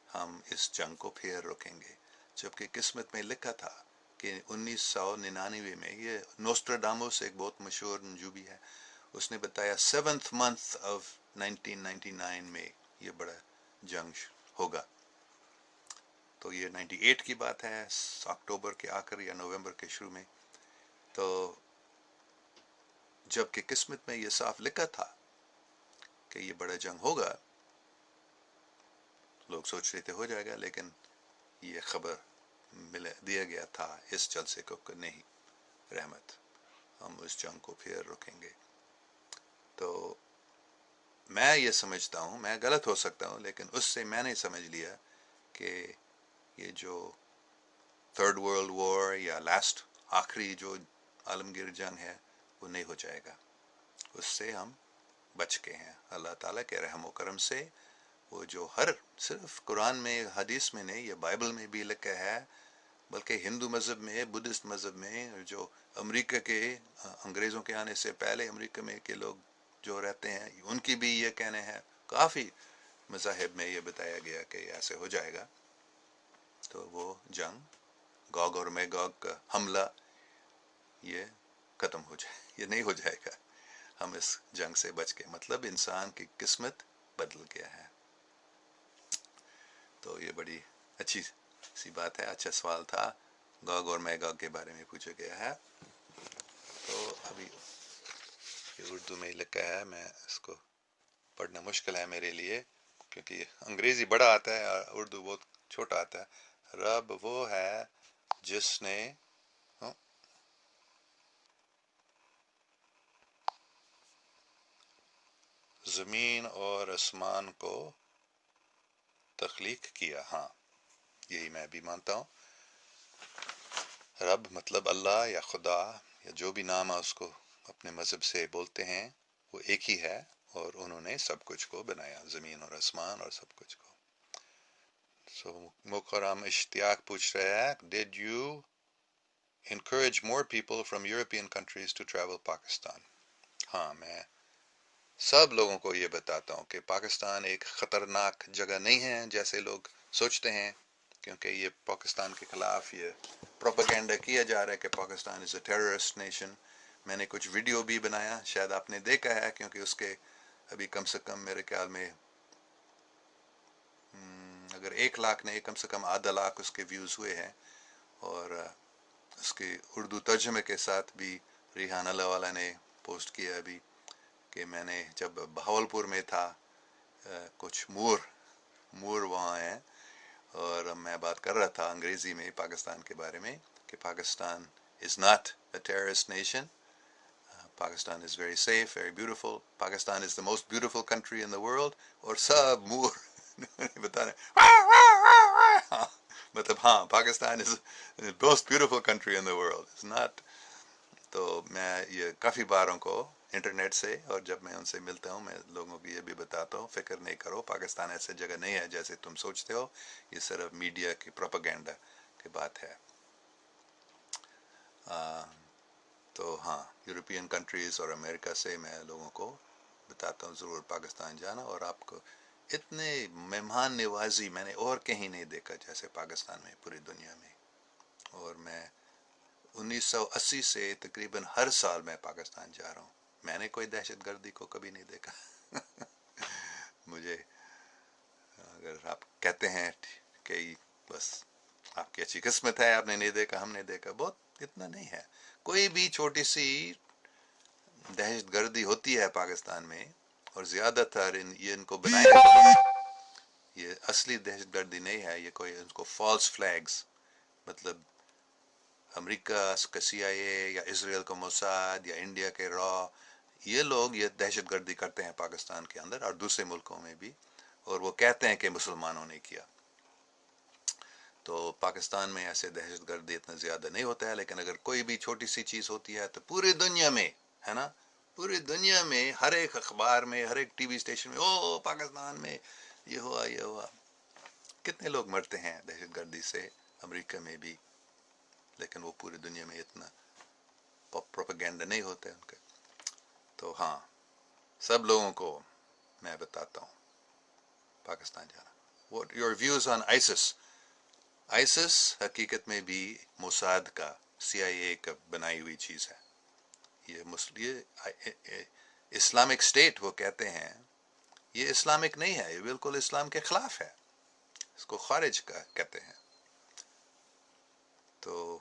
ہم اس جنگ کو پھر روکیں گے، جبکہ قسمت میں لکھا تھا کہ 1999 میں، یہ نوسٹراڈاموس ایک بہت مشہور نجومی ہے، اس نے بتایا 7th month of 1999 میں یہ بڑا جنگ ہوگا، تو یہ 98 کی بات ہے، اکتوبر کے آخر یا نومبر کے شروع میں، تو جب کہ قسمت میں یہ صاف لکھا تھا کہ یہ بڑا جنگ ہوگا، لوگ سوچ رہے تھے ہو جائے گا، لیکن یہ خبر دیا گیا تھا اس جلسے کو کہ نہیں، رحمت، ہم اس جنگ کو پھر روکیں گے۔ تو میں یہ سمجھتا ہوں، میں غلط ہو سکتا ہوں، لیکن اس سے میں نے سمجھ لیا کہ یہ جو تھرڈ ورلڈ وار یا لاسٹ آخری جو عالمگیر جنگ ہے وہ نہیں ہو جائے گا، اس سے ہم بچ کے ہیں اللہ تعالیٰ کے رحم و کرم سے۔ وہ جو ہر صرف قرآن میں حدیث میں نہیں، یہ بائبل میں بھی لکھا ہے، بلکہ ہندو مذہب میں، بدھسٹ مذہب میں، جو امریکہ کے انگریزوں کے آنے سے پہلے امریکہ میں کے لوگ جو رہتے ہیں ان کی بھی یہ کہنے ہیں، کافی مذاہب میں یہ بتایا گیا کہ ایسے ہو جائے گا، تو وہ جنگ گوگ اور میگوگ کا حملہ یہ ختم ہو جائے، یہ نہیں ہو جائے گا، ہم اس جنگ سے بچ کے، مطلب انسان کی قسمت بدل گیا ہے۔ تو یہ بڑی اچھی سی بات ہے، اچھا سوال تھا، گوگ اور میگوگ کے بارے میں پوچھا گیا ہے۔ تو ابھی یہ اردو میں لکھا ہے، میں اس کو پڑھنا مشکل ہے میرے لیے کیونکہ انگریزی بڑا آتا ہے اور اردو بہت چھوٹا آتا ہے۔ رب وہ ہے جس نے زمین اور آسمان کو تخلیق کیا، ہاں یہی میں بھی مانتا ہوں۔ رب مطلب اللہ یا خدا یا جو بھی نام ہے اس کو اپنے مذہب سے بولتے ہیں، وہ ایک ہی ہے، اور انہوں نے سب کچھ کو بنایا، زمین اور آسمان اور سب کچھ کو۔ مکرم اشتیاق پوچھ رہے ہیں did you encourage more people from European countries to travel Pakistan؟ ہاں، میں سب لوگوں کو یہ بتاتا ہوں کہ پاکستان ایک خطرناک جگہ نہیں ہے جیسے لوگ سوچتے ہیں، کیونکہ یہ پاکستان کے خلاف یہ پروپیگنڈا کیا جا رہا ہے کہ پاکستان از اے ٹیررسٹ نیشن۔ میں نے کچھ ویڈیو بھی بنایا، شاید آپ نے دیکھا ہے، کیونکہ اس کے ابھی کم سے کم میرے خیال میں اگر 1 لاکھ نہیں، کم سے کم آدھا لاکھ اس کے ویوز ہوئے ہیں، اور اس کے اردو ترجمے کے ساتھ بھی ریحان اللہ والا نے پوسٹ کیا ابھی کہ میں نے جب بہاولپور میں تھا، کچھ مور وہاں ہیں، اور میں بات کر رہا تھا انگریزی میں پاکستان کے بارے میں کہ Pakistan is not a terrorist nation, Pakistan is very safe, very beautiful, Pakistan is the most beautiful country in the world, اور سب مور بتا رہے مطلب ہاں Pakistan is most beautiful country in the world is not. تو میں یہ کافی باروں کو انٹرنیٹ سے، اور جب میں ان سے ملتا ہوں میں لوگوں کو یہ بھی بتاتا ہوں فکر نہیں کرو، پاکستان ایسے جگہ نہیں ہے جیسے تم سوچتے ہو، یہ صرف میڈیا کی پروپیگنڈا کی بات ہے۔ تو ہاں، یورپین کنٹریز اور امریکہ سے میں لوگوں کو بتاتا ہوں ضرور پاکستان جانا، اور آپ کو اتنے مہمان نوازی میں نے اور کہیں نہیں دیکھا جیسے پاکستان میں پوری دنیا میں۔ اور میں 1980 سے تقریباً ہر سال میں پاکستان جا رہا ہوں، میں نے کوئی دہشت گردی کو کبھی نہیں دیکھا مجھے اگر آپ کہتے ہیں کہ بس آپ کی اچھی قسمت ہے آپ نے نہیں دیکھا، ہم نے دیکھا، بہت اتنا نہیں ہے، کوئی بھی چھوٹی سی دہشت گردی ہوتی ہے پاکستان میں، اور زیادہ تر ان کو یہ اصلی دہشت گردی نہیں ہے، یہ کوئی ان کو فالس فلیگز، مطلب امریکہ کا سی آئی اے یا اسرائیل کا موساد یا انڈیا کے را، یہ لوگ یہ دہشت گردی کرتے ہیں پاکستان کے اندر اور دوسرے ملکوں میں بھی، اور وہ کہتے ہیں کہ مسلمانوں نے کیا. تو پاکستان میں ایسے دہشت گردی اتنا زیادہ نہیں ہوتا ہے، لیکن اگر کوئی بھی چھوٹی سی چیز ہوتی ہے تو پوری دنیا میں، ہے نا، پوری دنیا میں ہر ایک اخبار میں، ہر ایک ٹی وی اسٹیشن میں، او پاکستان میں یہ ہوا یہ ہوا. کتنے لوگ مرتے ہیں دہشت گردی سے امریکہ میں بھی، لیکن وہ پوری دنیا میں اتنا پروپیگینڈا نہیں ہوتا ہے ان کا. تو ہاں، سب لوگوں کو میں بتاتا ہوں پاکستان جانا. What your views on ISIS؟ ISIS حقیقت میں بھی موساد کا، سی آئی اے کا بنائی ہوئی چیز ہے. یہ اسلامک اسٹیٹ وہ کہتے ہیں، یہ اسلامک نہیں ہے، یہ بالکل اسلام کے خلاف ہے، اس کو خارج کا کہتے ہیں. تو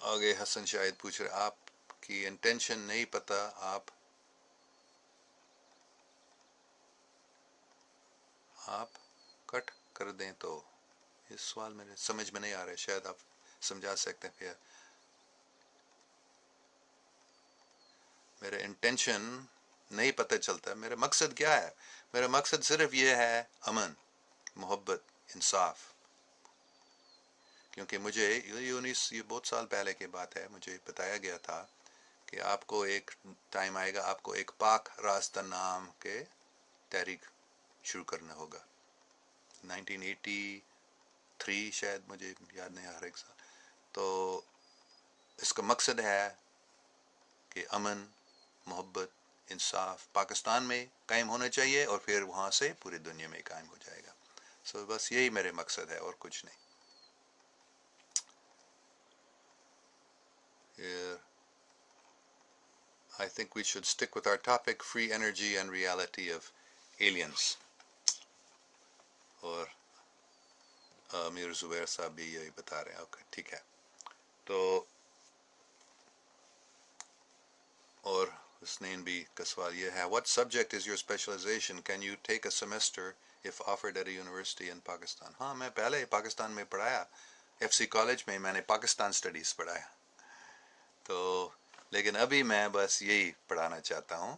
آگے حسن شاہد پوچھ رہے آپ کی انٹینشن نہیں پتہ، آپ کٹ کر دیں تو. اس سوال میرے سمجھ میں نہیں آ رہا ہے، شاید آپ سمجھا سکتے ہیں. پھر میرے انٹینشن نہیں پتہ چلتا، میرا مقصد کیا ہے. میرا مقصد صرف یہ ہے امن، محبت، انصاف. کیونکہ مجھے یہ بہت سال پہلے کی بات ہے، مجھے بتایا گیا تھا کہ آپ کو ایک ٹائم آئے گا، آپ کو ایک پاک راستہ نام کے تحریک شروع کرنا ہوگا. 1983 شاید، مجھے یاد نہیں آ رہا ایک سال. تو اس کا مقصد ہے کہ امن، محبت، انصاف پاکستان میں قائم ہونا چاہیے، اور پھر وہاں سے پوری دنیا میں قائم ہو جائے گا. بس یہی میرے مقصد ہے اور کچھ نہیں. I think we should stick with our topic, free energy and reality of aliens. اور امیر زبیر صاحب بھی یہی بتا رہے ہیں. اوکے، ٹھیک ہے. تو اور حسنین بھی کا سوال یہ ہے، what subject is your specialization? Can you take a semester if offered at a university in Pakistan? ہاں، میں پہلے پاکستان میں پڑھایا، ایف سی کالج میں میں نے پاکستان اسٹڈیز پڑھایا. تو لیکن ابھی میں بس یہی پڑھانا چاہتا ہوں.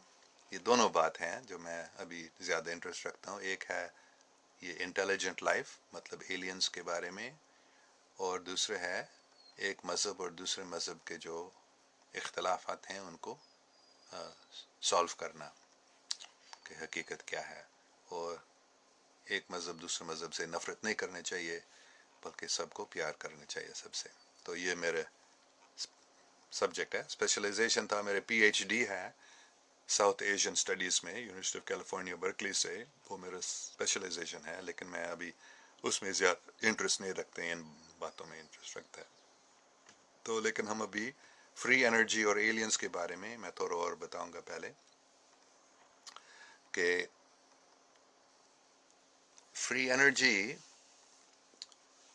یہ دونوں بات ہیں جو میں ابھی زیادہ انٹرسٹ رکھتا ہوں. ایک ہے یہ انٹیلیجنٹ لائف، مطلب ایلینز کے بارے میں، اور دوسرے ہے ایک مذہب اور دوسرے مذہب کے جو اختلافات ہیں ان کو سالو کرنا، کہ حقیقت کیا ہے. اور ایک مذہب دوسرے مذہب سے نفرت نہیں کرنی چاہیے، بلکہ سب کو پیار کرنا چاہیے سب سے. تو یہ میرے سبجیکٹ ہے. اسپیشلائزیشن تھا میرے پی ایچ ڈی ہے ساؤتھ ایشین اسٹڈیز میں، یونیورسٹی آف کیلیفورنیا برکلی سے، وہ میرا اسپیشلائزیشن ہے. لیکن میں ابھی اس میں زیادہ انٹرسٹ نہیں رکھتے ہیں، ان باتوں میں انٹرسٹ رکھتا ہے. تو لیکن ہم ابھی فری انرجی اور ایلینز کے بارے میں تھوڑا اور بتاؤں گا. پہلے کہ فری انرجی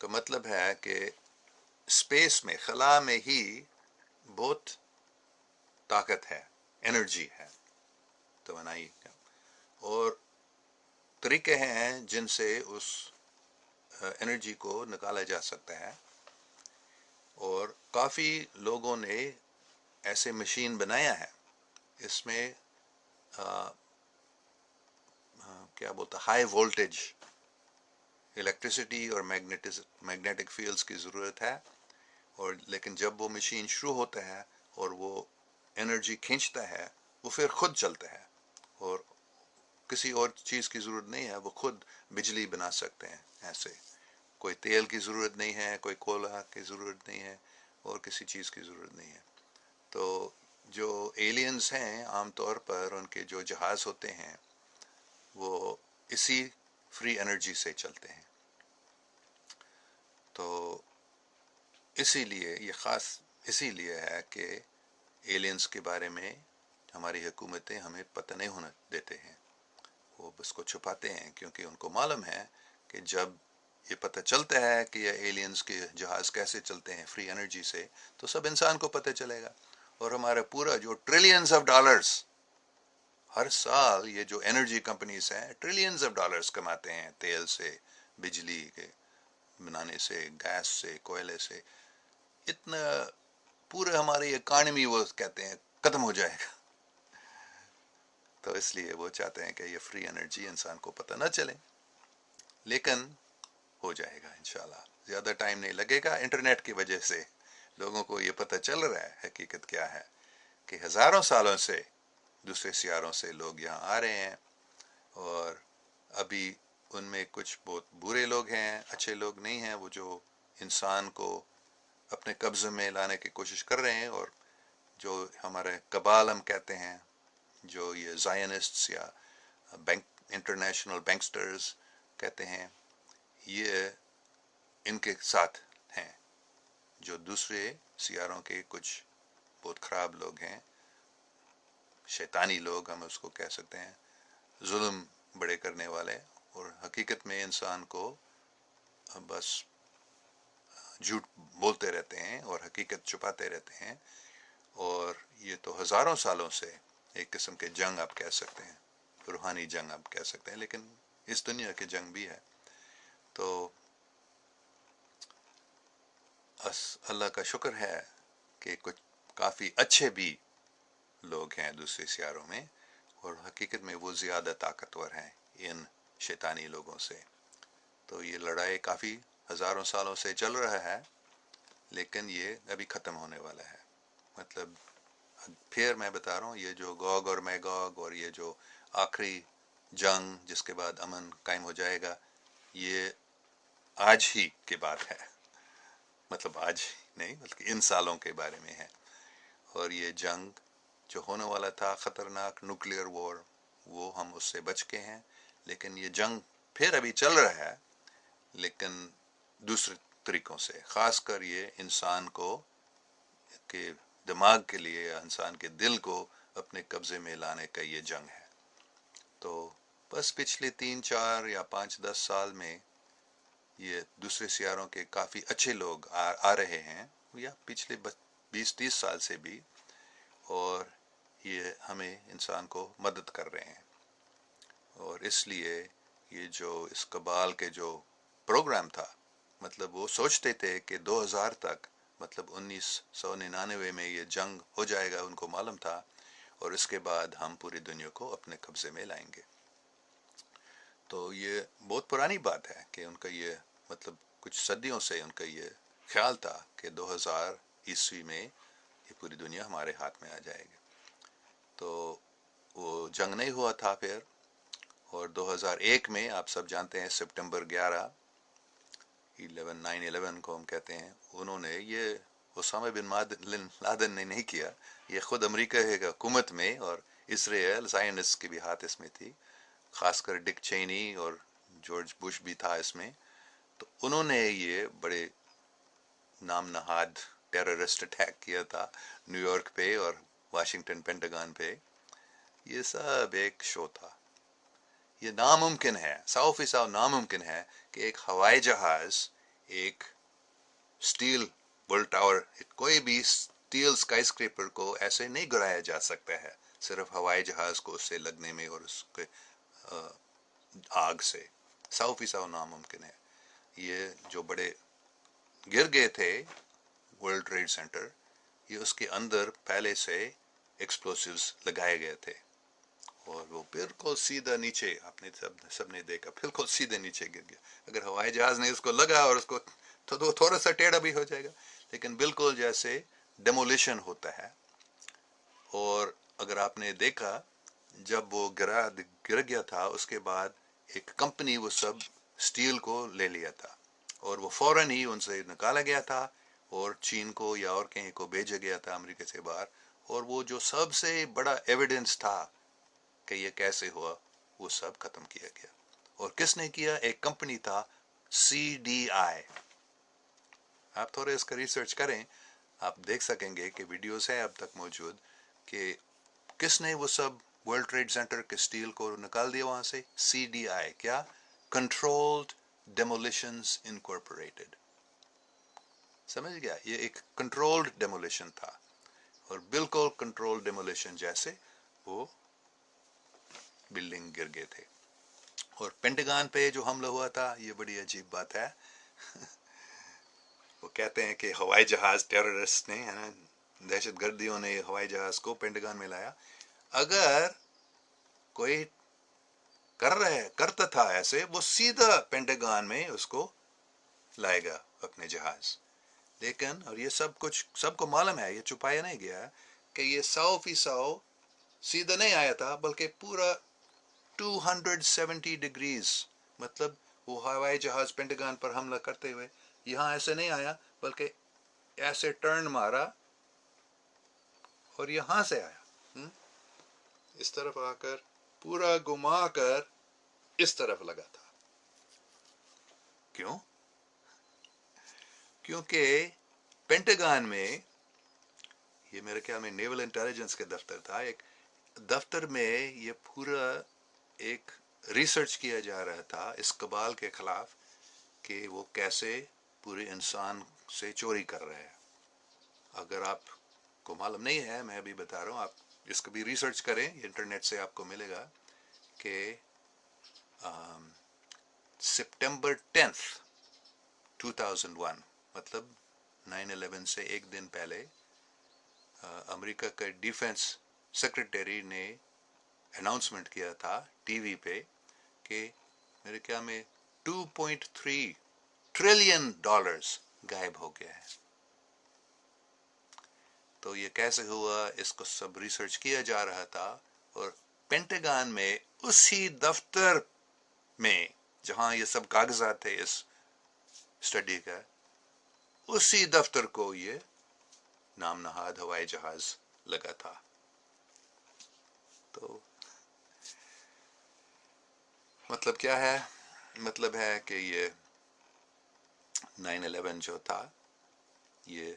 کا مطلب ہے کہ اسپیس میں، خلا میں ہی بہت طاقت ہے، انرجی ہے، توانائی، اور طریقے ہیں جن سے اس انرجی کو نکالا جا سکتا ہے. اور کافی لوگوں نے ایسے مشین بنایا ہے. اس میں کیا بولتا، ہائی وولٹیج الیکٹریسٹی اور میگنیٹک فیلڈز کی ضرورت ہے. اور لیکن جب وہ مشین شروع ہوتا ہے اور وہ انرجی کھینچتا ہے، وہ پھر خود چلتا ہے، اور کسی اور چیز کی ضرورت نہیں ہے، وہ خود بجلی بنا سکتے ہیں. ایسے کوئی تیل کی ضرورت نہیں ہے، کوئی کوئلہ کی ضرورت نہیں ہے، اور کسی چیز کی ضرورت نہیں ہے. تو جو ایلینز ہیں عام طور پر ان کے جو جہاز ہوتے ہیں وہ اسی فری انرجی سے چلتے ہیں. تو اسی لیے یہ خاص اسی لیے ہے کہ ایلینز کے بارے میں ہماری حکومتیں ہمیں پتہ نہیں ہونے دیتے ہیں، وہ اس کو چھپاتے ہیں، کیونکہ ان کو معلوم ہے کہ جب یہ پتہ چلتا ہے کہ یہ ایلینز کے جہاز کیسے چلتے ہیں فری انرجی سے، تو سب انسان کو پتہ چلے گا. اور ہمارا پورا جو ٹریلینز آف ڈالرز ہر سال یہ جو انرجی کمپنیز ہیں ٹریلینز آف ڈالرز کماتے ہیں تیل سے، بجلی کے بنانے سے، گیس سے، کوئلے سے. اتنا پورے ہماری اکانومی وہ کہتے ہیں ختم ہو جائے گا. تو اس لیے وہ چاہتے ہیں کہ یہ فری انرجی انسان کو پتہ نہ چلے، لیکن ہو جائے گا انشاءاللہ. زیادہ ٹائم نہیں لگے گا. انٹرنیٹ کی وجہ سے لوگوں کو یہ پتہ چل رہا ہے حقیقت کیا ہے، کہ ہزاروں سالوں سے دوسرے سیاروں سے لوگ یہاں آ رہے ہیں، اور ابھی ان میں کچھ بہت برے لوگ ہیں، اچھے لوگ نہیں ہیں، وہ جو انسان کو اپنے قبضے میں لانے کی کوشش کر رہے ہیں. اور جو ہمارے کبال ہم کہتے ہیں، جو یہ زائنسٹس یا بینک انٹرنیشنل بینکسٹرز کہتے ہیں، یہ ان کے ساتھ ہیں. جو دوسرے سیاروں کے کچھ بہت خراب لوگ ہیں، شیطانی لوگ ہم اس کو کہہ سکتے ہیں، ظلم بڑے کرنے والے، اور حقیقت میں انسان کو بس جھوٹ بولتے رہتے ہیں اور حقیقت چھپاتے رہتے ہیں. اور یہ تو ہزاروں سالوں سے ایک قسم کے جنگ آپ کہہ سکتے ہیں، روحانی جنگ آپ کہہ سکتے ہیں، لیکن اس دنیا کی جنگ بھی ہے. تو اللہ کا شکر ہے کہ کچھ کافی اچھے بھی لوگ ہیں دوسرے سیاروں میں، اور حقیقت میں وہ زیادہ طاقتور ہیں ان شیطانی لوگوں سے. تو یہ لڑائی کافی ہزاروں سالوں سے چل رہا ہے، لیکن یہ ابھی ختم ہونے والا ہے. مطلب پھر میں بتا رہا ہوں، یہ جو گوگ اور میگوگ اور یہ جو آخری جنگ جس کے بعد امن قائم ہو جائے گا، یہ آج ہی کی بات ہے. مطلب آج نہیں بلکہ ان سالوں کے بارے میں ہے. اور یہ جنگ جو ہونے والا تھا خطرناک نیوکلیئر وار، وہ ہم اس سے بچ کے ہیں. لیکن یہ جنگ پھر ابھی چل رہا ہے، لیکن دوسرے طریقوں سے. خاص کر یہ انسان کو کے دماغ کے لیے یا انسان کے دل کو اپنے قبضے میں لانے کا یہ جنگ ہے. تو بس پچھلے 3 4 یا 5 10 سال میں یہ دوسرے سیاروں کے کافی اچھے لوگ آ رہے ہیں، یا پچھلے 20 30 سال سے بھی، اور یہ ہمیں انسان کو مدد کر رہے ہیں. اور اس لیے یہ جو اس کبال کے جو پروگرام تھا، مطلب وہ سوچتے تھے کہ 2000 تک، مطلب 1999 میں یہ جنگ ہو جائے گا، ان کو معلوم تھا، اور اس کے بعد ہم پوری دنیا کو اپنے قبضے میں لائیں گے. تو یہ بہت پرانی بات ہے کہ ان کا یہ مطلب کچھ صدیوں سے ان کا یہ خیال تھا کہ 2000 میں یہ پوری دنیا ہمارے ہاتھ میں آ جائے گی. تو وہ جنگ نہیں ہوا تھا پھر. اور 2001 میں آپ سب جانتے ہیں سپٹمبر 9/11 کو ہم کہتے ہیں، انہوں نے یہ اسامہ بن لادن نے نہیں کیا، یہ خود امریکہ کی حکومت میں، اور اسرائیل زائنسٹ کی بھی ہاتھ اس میں تھی، خاص کر ڈک چینی اور جارج بش بھی تھا اس میں. تو انہوں نے یہ بڑے نام نہاد ٹیررسٹ اٹیک کیا تھا نیو یارک پہ اور واشنگٹن پینٹاگن پہ. یہ سب ایک شو تھا. یہ ناممکن ہے، 100% ناممکن ہے کہ ایک ہوائی جہاز ایک سٹیل ورلڈ ٹاور، کوئی بھی سٹیل اسکائی اسکریپر کو ایسے نہیں گرایا جا سکتا ہے صرف ہوائی جہاز کو اس سے لگنے میں اور اس کے آگ سے. 100% ناممکن ہے. یہ جو بڑے گر گئے تھے ورلڈ ٹریڈ سینٹر، یہ اس کے اندر پہلے سے ایکسپلوسیوز لگائے گئے تھے، اور وہ بالکل سیدھا نیچے، آپ نے سب نے دیکھا، بالکل سیدھے نیچے گر گیا. اگر ہوائی جہاز نے اس کو لگا اور اس کو تو تھوڑا سا ٹیڑھا بھی ہو جائے گا، لیکن بالکل جیسے ڈیمولیشن ہوتا ہے. اور اگر آپ نے دیکھا جب وہ گر گیا تھا، اس کے بعد ایک کمپنی وہ سب سٹیل کو لے لیا تھا، اور وہ فوراً ہی ان سے نکالا گیا تھا اور چین کو یا اور کہیں کو بھیجا گیا تھا امریکہ سے باہر. اور وہ جو سب سے بڑا ایویڈنس تھا کہ یہ کیسے ہوا، وہ سب ختم کیا گیا. اور کس نے کیا؟ ایک کمپنی تھا CDI. آپ تھوڑے اس کا ریسرچ کریں، آپ دیکھ سکیں گے کہ ویڈیوز ہیں اب تک موجود کہ کس نے وہ سب ورلڈ ٹریڈ سینٹر کے سٹیل کو نکال دیا وہاں سے. CDI کیا؟ Controlled demolitions incorporated. سمجھ گیا؟ یہ ایک کنٹرولڈ ڈیمولیشن تھا، اور بالکل کنٹرول ڈیمولیشن جیسے وہ بلڈنگ گر گئے تھے. اور پینٹاگن پہ جو حملہ ہوا تھا یہ بڑی عجیب بات ہے. وہ کہتے ہیں کہ ہوائی جہاز ٹیررسٹ نے ہے نا دہشت گردیوں نے ہوائی جہاز کو پینٹاگن میں لایا. اگر کوئی کرتا تھا ایسے وہ سیدھا پینٹاگن میں اس کو لائے گا اپنے جہاز. لیکن اور یہ سب کچھ سب کو معلوم ہے, یہ چھپایا نہیں گیا کہ یہ 100% سیدھا نہیں آیا تھا بلکہ پورا 270 ڈگریز, مطلب وہ ہوائی جہاز پینٹاگن پر حملہ کرتے ہوئے یہاں ایسے نہیں آیا بلکہ ایسے ٹرن مارا اور یہاں سے آیا, اس طرف آ کر پورا گھما کر اس طرف لگا تھا. کیوں؟ کیونکہ پینٹاگن میں یہ میرے خیال میں نیول انٹیلیجنس کا دفتر تھا, ایک دفتر میں یہ پورا ایک ریسرچ کیا جا رہا تھا اس قبال کے خلاف کہ وہ کیسے پورے انسان سے چوری کر رہے ہیں. اگر آپ کو معلوم نہیں ہے میں ابھی بتا رہا ہوں, آپ اس کو بھی ریسرچ کریں, انٹرنیٹ سے آپ کو ملے گا کہ سپٹمبر 10 2001 مطلب 9/11 سے ایک دن پہلے امریکہ کا ڈیفنس سیکرٹری نے اناؤنسمنٹ کیا تھا ٹی وی پہ کہ میرے خیال میں $2.3 ٹریلین غائب ہو گیا ہے. تو یہ کیسے ہوا اس کو سب ریسرچ کیا جا رہا تھا, اور پینٹاگن میں اسی دفتر میں جہاں یہ سب کاغذات تھے اس اسٹڈی کا, اسی دفتر کو یہ نام نہاد ہوائی جہاز لگا تھا. تو مطلب کیا ہے؟ مطلب ہے کہ یہ 9/11 جو تھا یہ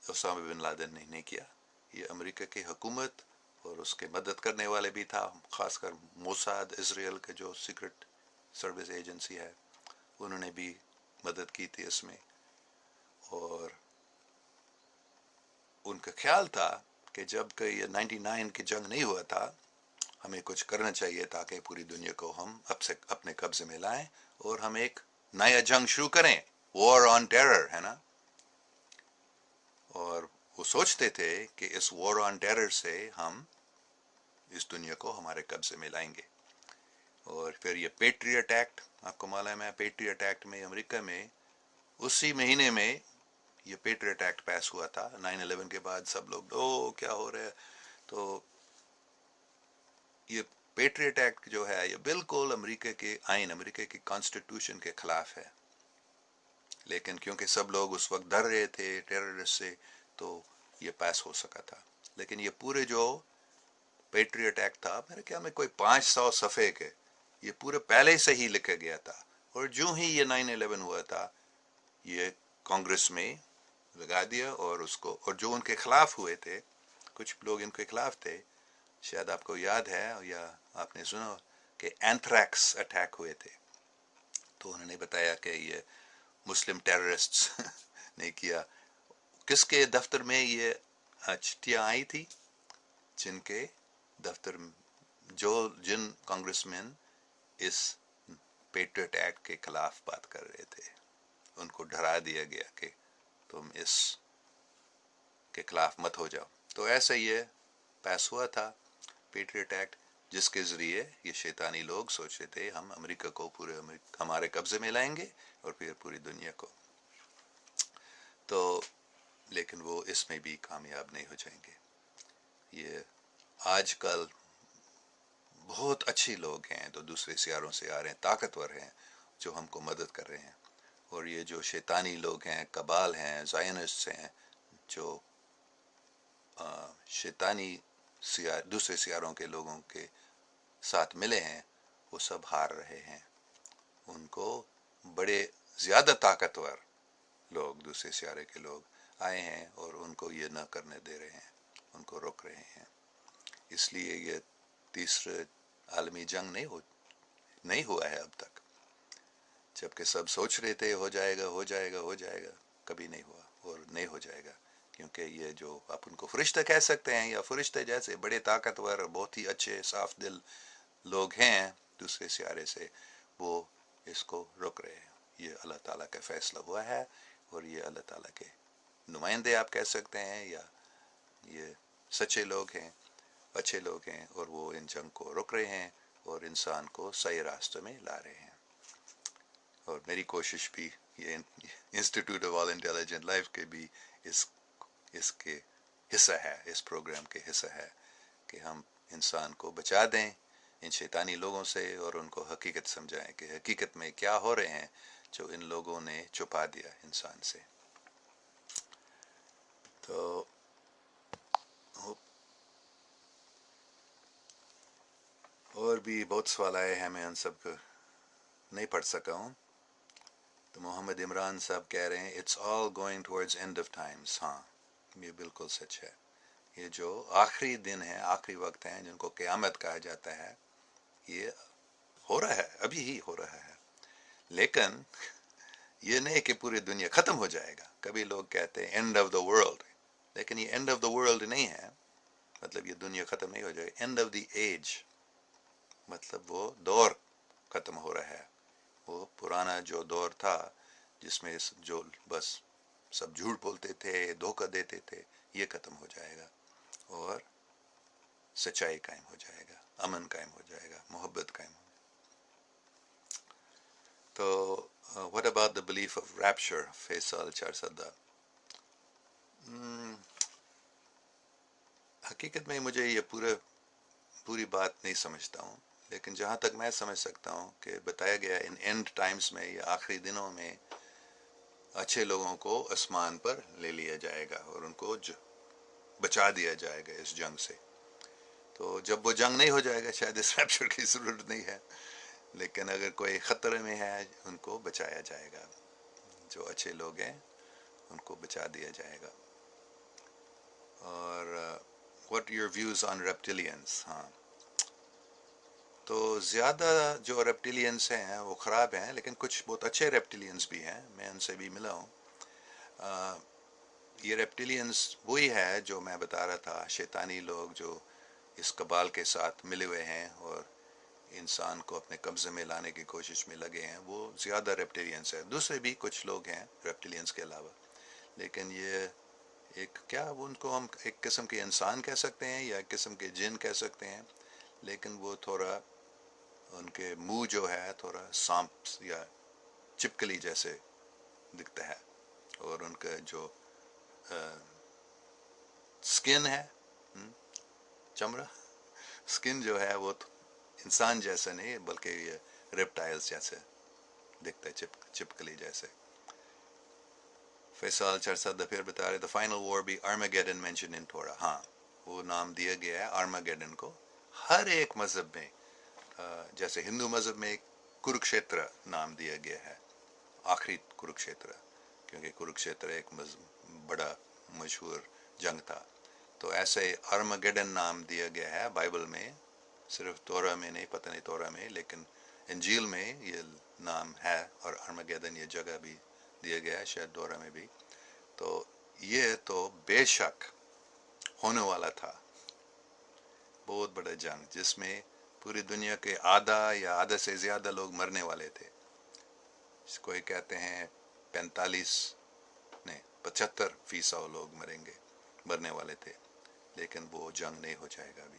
اسامہ بن لادن نے نہیں کیا, یہ امریکہ کی حکومت اور اس کے مدد کرنے والے بھی تھا, خاص کر موساد اسرائیل کا جو سیکرٹ سروس ایجنسی ہے انہوں نے بھی مدد کی تھی اس میں. اور ان کا خیال تھا کہ جب کہ یہ 99 کی جنگ نہیں ہوا تھا ہمیں کچھ کرنا چاہیے تاکہ پوری دنیا کو ہم اب سے اپنے قبضے میں لائیں اور ہم ایک نیا جنگ شروع کریں, وار آن ٹیرر ہے نا. اور وہ سوچتے تھے کہ اس وار آن ٹیرر سے ہم اس دنیا کو ہمارے قبضے میں لائیں گے. اور پھر یہ پیٹریٹ ایکٹ, آپ کو معلوم ہے پیٹریٹ ایکٹ میں امریکہ میں اسی مہینے میں یہ پیٹریٹ ایکٹ پاس ہوا تھا. 9/11 کے بعد سب لوگ کیا ہو رہا ہے, تو یہ پیٹریٹ ایکٹ جو ہے یہ بالکل امریکہ کے آئین, امریکہ کے کانسٹیٹیوشن کے خلاف ہے. لیکن کیونکہ سب لوگ اس وقت ڈر رہے تھے ٹیررسٹ سے تو یہ پاس ہو سکا تھا. لیکن یہ پورے جو پیٹریٹ ایکٹ تھا میرے خیال میں کوئی 500 صفحے کے, یہ پورے پہلے سے ہی لکھا گیا تھا. اور جو ہی یہ 9/11 ہوا تھا یہ کانگریس میں لگا دیا, اور اس کو اور جو ان کے خلاف ہوئے تھے کچھ لوگ ان کے خلاف تھے, شاید آپ کو یاد ہے یا آپ نے سنا کہ اینتھریکس اٹیک ہوئے تھے, تو انہوں نے بتایا کہ یہ مسلم ٹیررسٹس نے کیا. کس کے دفتر میں یہ چٹھیاں آئی تھی؟ جن کے دفتر جن کانگریس مین اس پیٹریٹ ایکٹ کے خلاف بات کر رہے تھے, ان کو ڈرا دیا گیا کہ تم اس کے خلاف مت ہو جاؤ. تو ایسے یہ پاس ہوا تھا پیٹریٹ ایکٹ, جس کے ذریعے یہ شیطانی لوگ سوچ رہے تھے ہم امریکہ کو پورے ہمارے قبضے میں لائیں گے اور پھر پوری دنیا کو. تو لیکن وہ اس میں بھی کامیاب نہیں ہو جائیں گے. یہ آج کل بہت اچھی لوگ ہیں تو دوسرے سیاروں سے آ رہے ہیں, طاقتور ہیں جو ہم کو مدد کر رہے ہیں. اور یہ جو شیطانی لوگ ہیں, کبال ہیں, زائنسٹ ہیں, جو شیطانی دوسرے سیاروں کے لوگوں کے ساتھ ملے ہیں, وہ سب ہار رہے ہیں. ان کو بڑے زیادہ طاقتور لوگ, دوسرے سیارے کے لوگ آئے ہیں اور ان کو یہ نہ کرنے دے رہے ہیں, ان کو روک رہے ہیں. اس لیے یہ تیسرے عالمی جنگ نہیں ہوا ہے اب تک, جبکہ سب سوچ رہے تھے ہو جائے گا ہو جائے گا ہو جائے گا, کبھی نہیں ہوا اور نہیں ہو جائے گا, کیونکہ یہ جو آپ ان کو فرشتے کہہ سکتے ہیں یا فرشتے جیسے بڑے طاقتور بہت ہی اچھے صاف دل لوگ ہیں دوسرے سیارے سے، وہ اس کو روک رہے ہیں. یہ اللہ تعالیٰ کا فیصلہ ہوا ہے، اور یہ اللہ تعالیٰ کے نمائندے آپ کہہ سکتے ہیں، یا یہ سچے لوگ ہیں، اچھے لوگ ہیں، اور وہ ان جنگ کو روک رہے ہیں اور انسان کو صحیح راستے میں لا رہے ہیں. اور میری کوشش بھی یہ institute of all intelligent life کے بھی اس کے حصہ ہے، اس پروگرام کے حصہ ہے کہ ہم انسان کو بچا دیں ان شیطانی لوگوں سے، اور ان کو حقیقت سمجھائیں کہ حقیقت میں کیا ہو رہے ہیں جو ان لوگوں نے چھپا دیا انسان سے. تو اور بھی بہت سوال آئے ہیں، میں ان سب کو نہیں پڑھ سکا ہوں. تو محمد عمران صاحب کہہ رہے ہیں it's all going towards end of times. ہاں، یہ بالکل سچ ہے. یہ جو آخری دن ہیں، آخری وقت ہیں، جن کو قیامت کہا جاتا ہے، یہ ہو رہا ہے، ابھی ہی ہو رہا ہے. لیکن یہ نہیں کہ پوری دنیا ختم ہو جائے گا. کبھی لوگ کہتے ہیں اینڈ آف دا ورلڈ، لیکن یہ اینڈ آف دا ورلڈ نہیں ہے. مطلب یہ دنیا ختم نہیں ہو جائے. اینڈ آف دی ایج، مطلب وہ دور ختم ہو رہا ہے. وہ پرانا جو دور تھا جس میں جو بس سب جھوٹ بولتے تھے، دھوکہ دیتے تھے، یہ ختم ہو جائے گا، اور سچائی قائم ہو جائے گا، امن قائم ہو جائے گا، محبت قائم ہو جائے گا. تو what about the belief of rapture؟ Faisal Charsadda. حقیقت میں مجھے یہ پوری بات نہیں سمجھتا ہوں، لیکن جہاں تک میں سمجھ سکتا ہوں کہ بتایا گیا ان اینڈ ٹائمز میں یا آخری دنوں میں اچھے لوگوں کو آسمان پر لے لیا جائے گا اور ان کو بچا دیا جائے گا اس جنگ سے. تو جب وہ جنگ نہیں ہو جائے گا شاید اس ریپچر کی ضرورت نہیں ہے، لیکن اگر کوئی خطرے میں ہے ان کو بچایا جائے گا. جو اچھے لوگ ہیں ان کو بچا دیا جائے گا. اور what your views on reptilians؟ ہاں، تو زیادہ جو ریپٹیلینس ہیں وہ خراب ہیں، لیکن کچھ بہت اچھے ریپٹیلینس بھی ہیں، میں ان سے بھی ملا ہوں. یہ ریپٹیلینس وہی ہے جو میں بتا رہا تھا، شیطانی لوگ جو اس قبال کے ساتھ ملے ہوئے ہیں اور انسان کو اپنے قبضے میں لانے کی کوشش میں لگے ہیں، وہ زیادہ ریپٹیلینس ہیں. دوسرے بھی کچھ لوگ ہیں ریپٹیلینس کے علاوہ، لیکن یہ کیا ان کو ہم ایک قسم کے انسان کہہ سکتے ہیں یا ایک قسم کے جن کہہ سکتے ہیں، لیکن وہ تھوڑا ان کے منہ جو ہے تھوڑا سانپ یا چپکلی جیسے دکھتا ہے، اور ان کا جو سکن ہے، چمڑا، سکن جو ہے وہ انسان جیسا نہیں بلکہ یہ ریپٹائلز جیسے دکھتا ہے، چپکلی جیسے. فیصل چرسدہ پھر بتا رہے the final war be Armageddon mentioned in Torah. ہاں، وہ نام دیا گیا ہے آرماگیڈن کو ہر ایک مذہب میں. جیسے ہندو مذہب میں کرکشیتر نام دیا گیا ہے، آخری کرکشیتر، کیونکہ کرکشیتر ایک بڑا مشہور جنگ تھا. تو ایسے آرماگیڈن نام دیا گیا ہے بائبل میں، صرف تورا میں نہیں، پتہ نہیں تورا میں، لیکن انجیل میں یہ نام ہے، اور آرماگیڈن یہ جگہ بھی دیا گیا ہے، شاید دورہ میں بھی. تو یہ تو بے شک ہونے والا تھا بہت بڑا جنگ، جس میں پوری دنیا کے آدھا یا آدھا سے زیادہ لوگ مرنے والے تھے. اس کو کہتے ہیں 75% لوگ مرنے والے تھے. لیکن وہ جنگ نہیں ہو جائے گا ابھی.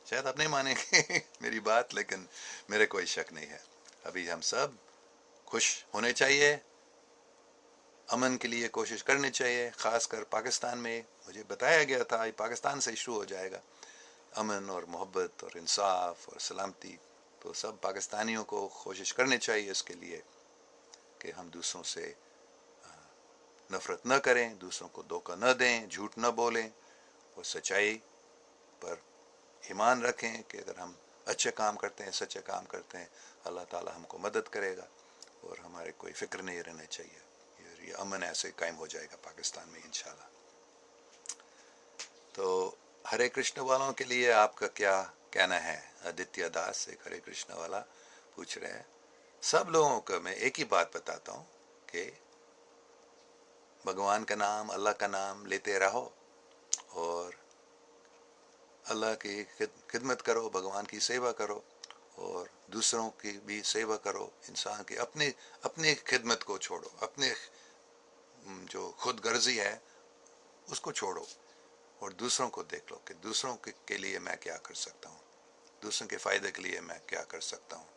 شاید آپ نہیں مانیں گے میری بات، لیکن میرے کوئی شک نہیں ہے. ابھی ہم سب خوش ہونے چاہیے، امن کے لیے کوشش کرنی چاہیے. خاص کر پاکستان میں مجھے بتایا گیا تھا پاکستان سے شروع ہو جائے گا امن اور محبت اور انصاف اور سلامتی. تو سب پاکستانیوں کو کوشش کرنی چاہیے اس کے لیے کہ ہم دوسروں سے نفرت نہ کریں، دوسروں کو دھوکہ نہ دیں، جھوٹ نہ بولیں، اور سچائی پر ایمان رکھیں کہ اگر ہم اچھے کام کرتے ہیں، سچے کام کرتے ہیں، اللہ تعالی ہم کو مدد کرے گا، اور ہمارے کوئی فکر نہیں رہنا چاہیے. یہ امن ایسے قائم ہو جائے گا پاکستان میں انشاءاللہ. تو ہرے کرشن والوں کے لیے آپ کا کیا کہنا ہے؟ آدتیہ داس ایک ہرے کرشن والا پوچھ رہے ہیں. سب لوگوں کو میں ایک ہی بات بتاتا ہوں کہ بھگوان کا نام، اللہ کا نام لیتے رہو اور اللہ کی خدمت کرو، بھگوان کی سیوا کرو اور دوسروں کی بھی سیوا کرو. انسان کی اپنی خدمت کو چھوڑو، اپنے جو خود غرضی ہے اس کو چھوڑو اور دوسروں کو دیکھ لو کہ دوسروں کے لیے میں کیا کر سکتا ہوں، دوسروں کے فائدے کے لیے میں کیا کر سکتا ہوں.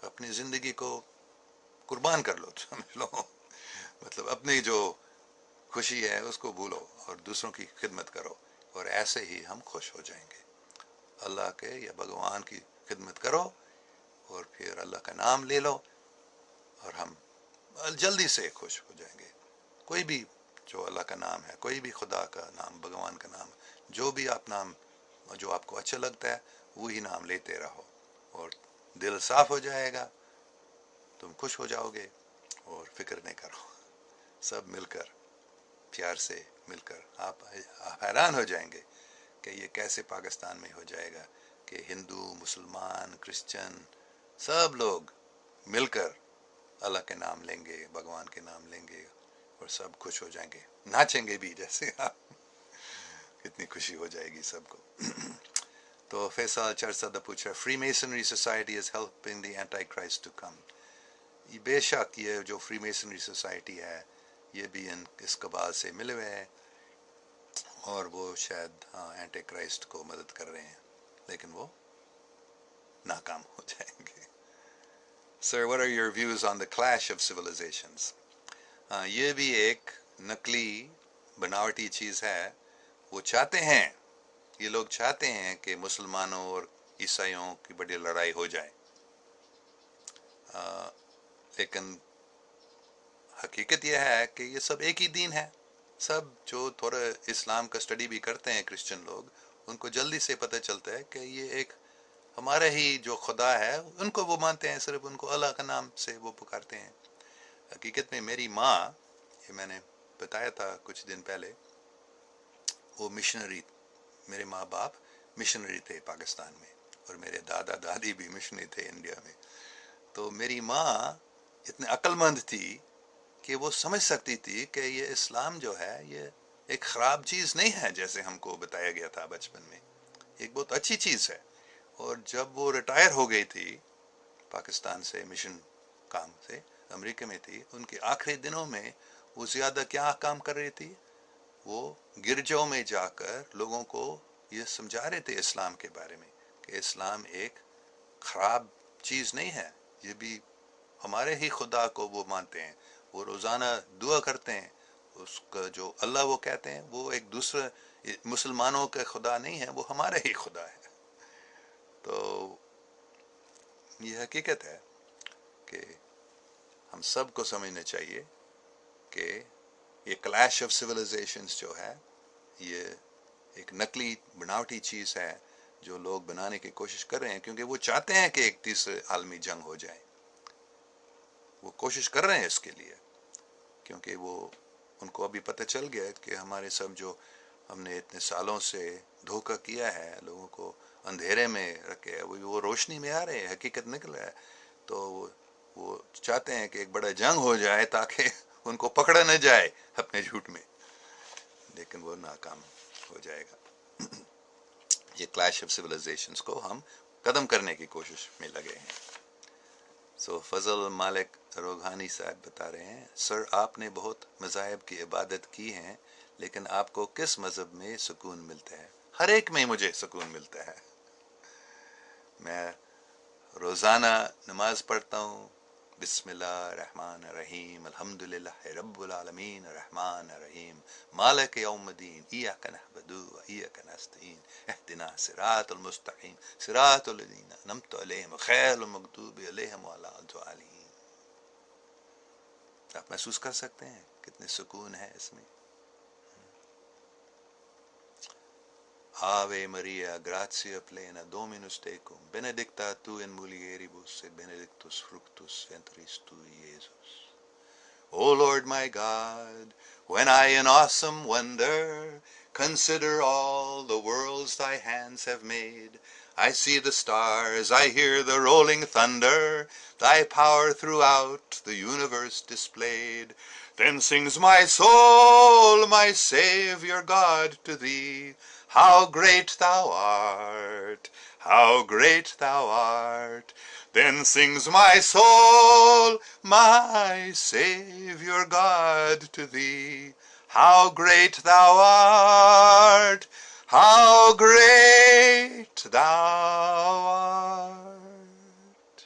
اپنی زندگی کو قربان کر لو، سمجھ لو، مطلب اپنی جو خوشی ہے اس کو بھولو اور دوسروں کی خدمت کرو اور ایسے ہی ہم خوش ہو جائیں گے. اللہ کے یا بھگوان کی خدمت کرو اور پھر اللہ کا نام لے لو اور ہم جلدی سے خوش ہو جائیں گے. کوئی بھی جو اللہ کا نام ہے، کوئی بھی خدا کا نام، بھگوان کا نام، جو بھی آپ نام جو آپ کو اچھا لگتا ہے وہی نام لیتے رہو اور دل صاف ہو جائے گا، تم خوش ہو جاؤ گے اور فکر نہیں کرو. سب مل کر، پیار سے مل کر آپ حیران ہو جائیں گے کہ یہ کیسے پاکستان میں ہو جائے گا کہ ہندو، مسلمان، کرسچن سب لوگ مل کر اللہ کے نام لیں گے، بھگوان کے نام لیں گے اور سب خوش ہو جائیں گے، ناچیں گے بھی جیسے آپ. کتنی خوشی ہو جائے گی سب کو. تو فیصل چرسدہ پوچھ رہا ہے freemasonry society is helping the Antichrist to come. بے شک یہ جو فری میسنری سوسائٹی ہے یہ بھی اس قبال سے ملے ہوئے ہیں اور وہ شاید اینٹی کرائسٹ کو مدد کر رہے ہیں لیکن وہ ناکام ہو جائیں گے. Sir, what are your views on the clash of civilizations? یہ بھی ایک نقلی بناوٹی چیز ہے. وہ چاہتے ہیں، یہ لوگ چاہتے ہیں کہ مسلمانوں اور عیسائیوں کی بڑی لڑائی ہو جائے، لیکن حقیقت یہ ہے کہ یہ سب ایک ہی دین ہے. سب جو تھوڑا اسلام کا اسٹڈی بھی کرتے ہیں کرسچن لوگ، ان کو جلدی سے پتہ چلتا ہے کہ یہ ایک ہمارا ہی جو خدا ہے ان کو وہ مانتے ہیں، صرف ان کو اللہ کا نام سے وہ پکارتے ہیں. حقیقت میں میری ماں، یہ میں نے بتایا تھا کچھ دن پہلے، وہ مشنری، میرے ماں باپ مشنری تھے پاکستان میں اور میرے دادا دادی بھی مشنری تھے انڈیا میں. تو میری ماں اتنے عقل مند تھی کہ وہ سمجھ سکتی تھی کہ یہ اسلام جو ہے یہ ایک خراب چیز نہیں ہے جیسے ہم کو بتایا گیا تھا بچپن میں، ایک بہت اچھی چیز ہے. اور جب وہ ریٹائر ہو گئی تھی پاکستان سے، مشن کام سے، امریکہ میں تھی، ان کے آخری دنوں میں وہ زیادہ کیا کام کر رہی تھی، وہ گرجوں میں جا کر لوگوں کو یہ سمجھا رہے تھے اسلام کے بارے میں کہ اسلام ایک خراب چیز نہیں ہے، یہ بھی ہمارے ہی خدا کو وہ مانتے ہیں، وہ روزانہ دعا کرتے ہیں، اس کا جو اللہ وہ کہتے ہیں وہ ایک دوسرے مسلمانوں کا خدا نہیں ہے، وہ ہمارے ہی خدا ہے. تو یہ حقیقت ہے کہ ہم سب کو سمجھنا چاہیے کہ یہ کلیش آف سویلائزیشنز جو ہے یہ ایک نقلی بناوٹی چیز ہے جو لوگ بنانے کی کوشش کر رہے ہیں، کیونکہ وہ چاہتے ہیں کہ ایک تیسرے عالمی جنگ ہو جائے. وہ کوشش کر رہے ہیں اس کے لیے، کیونکہ وہ ان کو ابھی پتہ چل گیا ہے کہ ہمارے سب جو ہم نے اتنے سالوں سے دھوکہ کیا ہے، لوگوں کو اندھیرے میں رکھے، وہ روشنی میں آ رہے ہیں، حقیقت نکل ہے. تو وہ چاہتے ہیں کہ ایک بڑا جنگ ہو جائے تاکہ ان کو پکڑا نہ جائے اپنے جھوٹ میں، لیکن وہ ناکام ہو جائے گا. یہ کلیش آف سویلائزیشنز کو ہم ختم کرنے کی کوشش میں لگے ہیں. سو فضل مالک روغانی صاحب بتا رہے ہیں سر آپ نے بہت مذاہب کی عبادت کی ہیں لیکن آپ کو کس مذہب میں سکون ملتا ہے؟ ہر ایک میں مجھے سکون ملتا ہے. میں روزانہ نماز پڑھتا ہوں، بسم اللہ الرحمن الرحیم الحمدللہ رب العالمین الرحمن الرحیم مالک یوم الدین ایاک نعبد و ایاک نستعین اہدنا صراط المستقیم صراط الذین انعمت علیہم غیر المغضوب علیہم ولا الضالین. آپ محسوس کر سکتے ہیں کتنے سکون ہے اس میں. Ave Maria, gratia plena, Dominus tecum, benedicta tu in mulieribus, et benedictus fructus ventris tui, Iesus. O Lord my God, when I in awesome wonder consider all the worlds thy hands have made, I see the stars, I hear the rolling thunder, thy power throughout the universe displayed. Then sings my soul, my Savior God, to thee, how great thou art, how great thou art. Then sings my soul, my Savior God, to thee, how great thou art, how great thou art.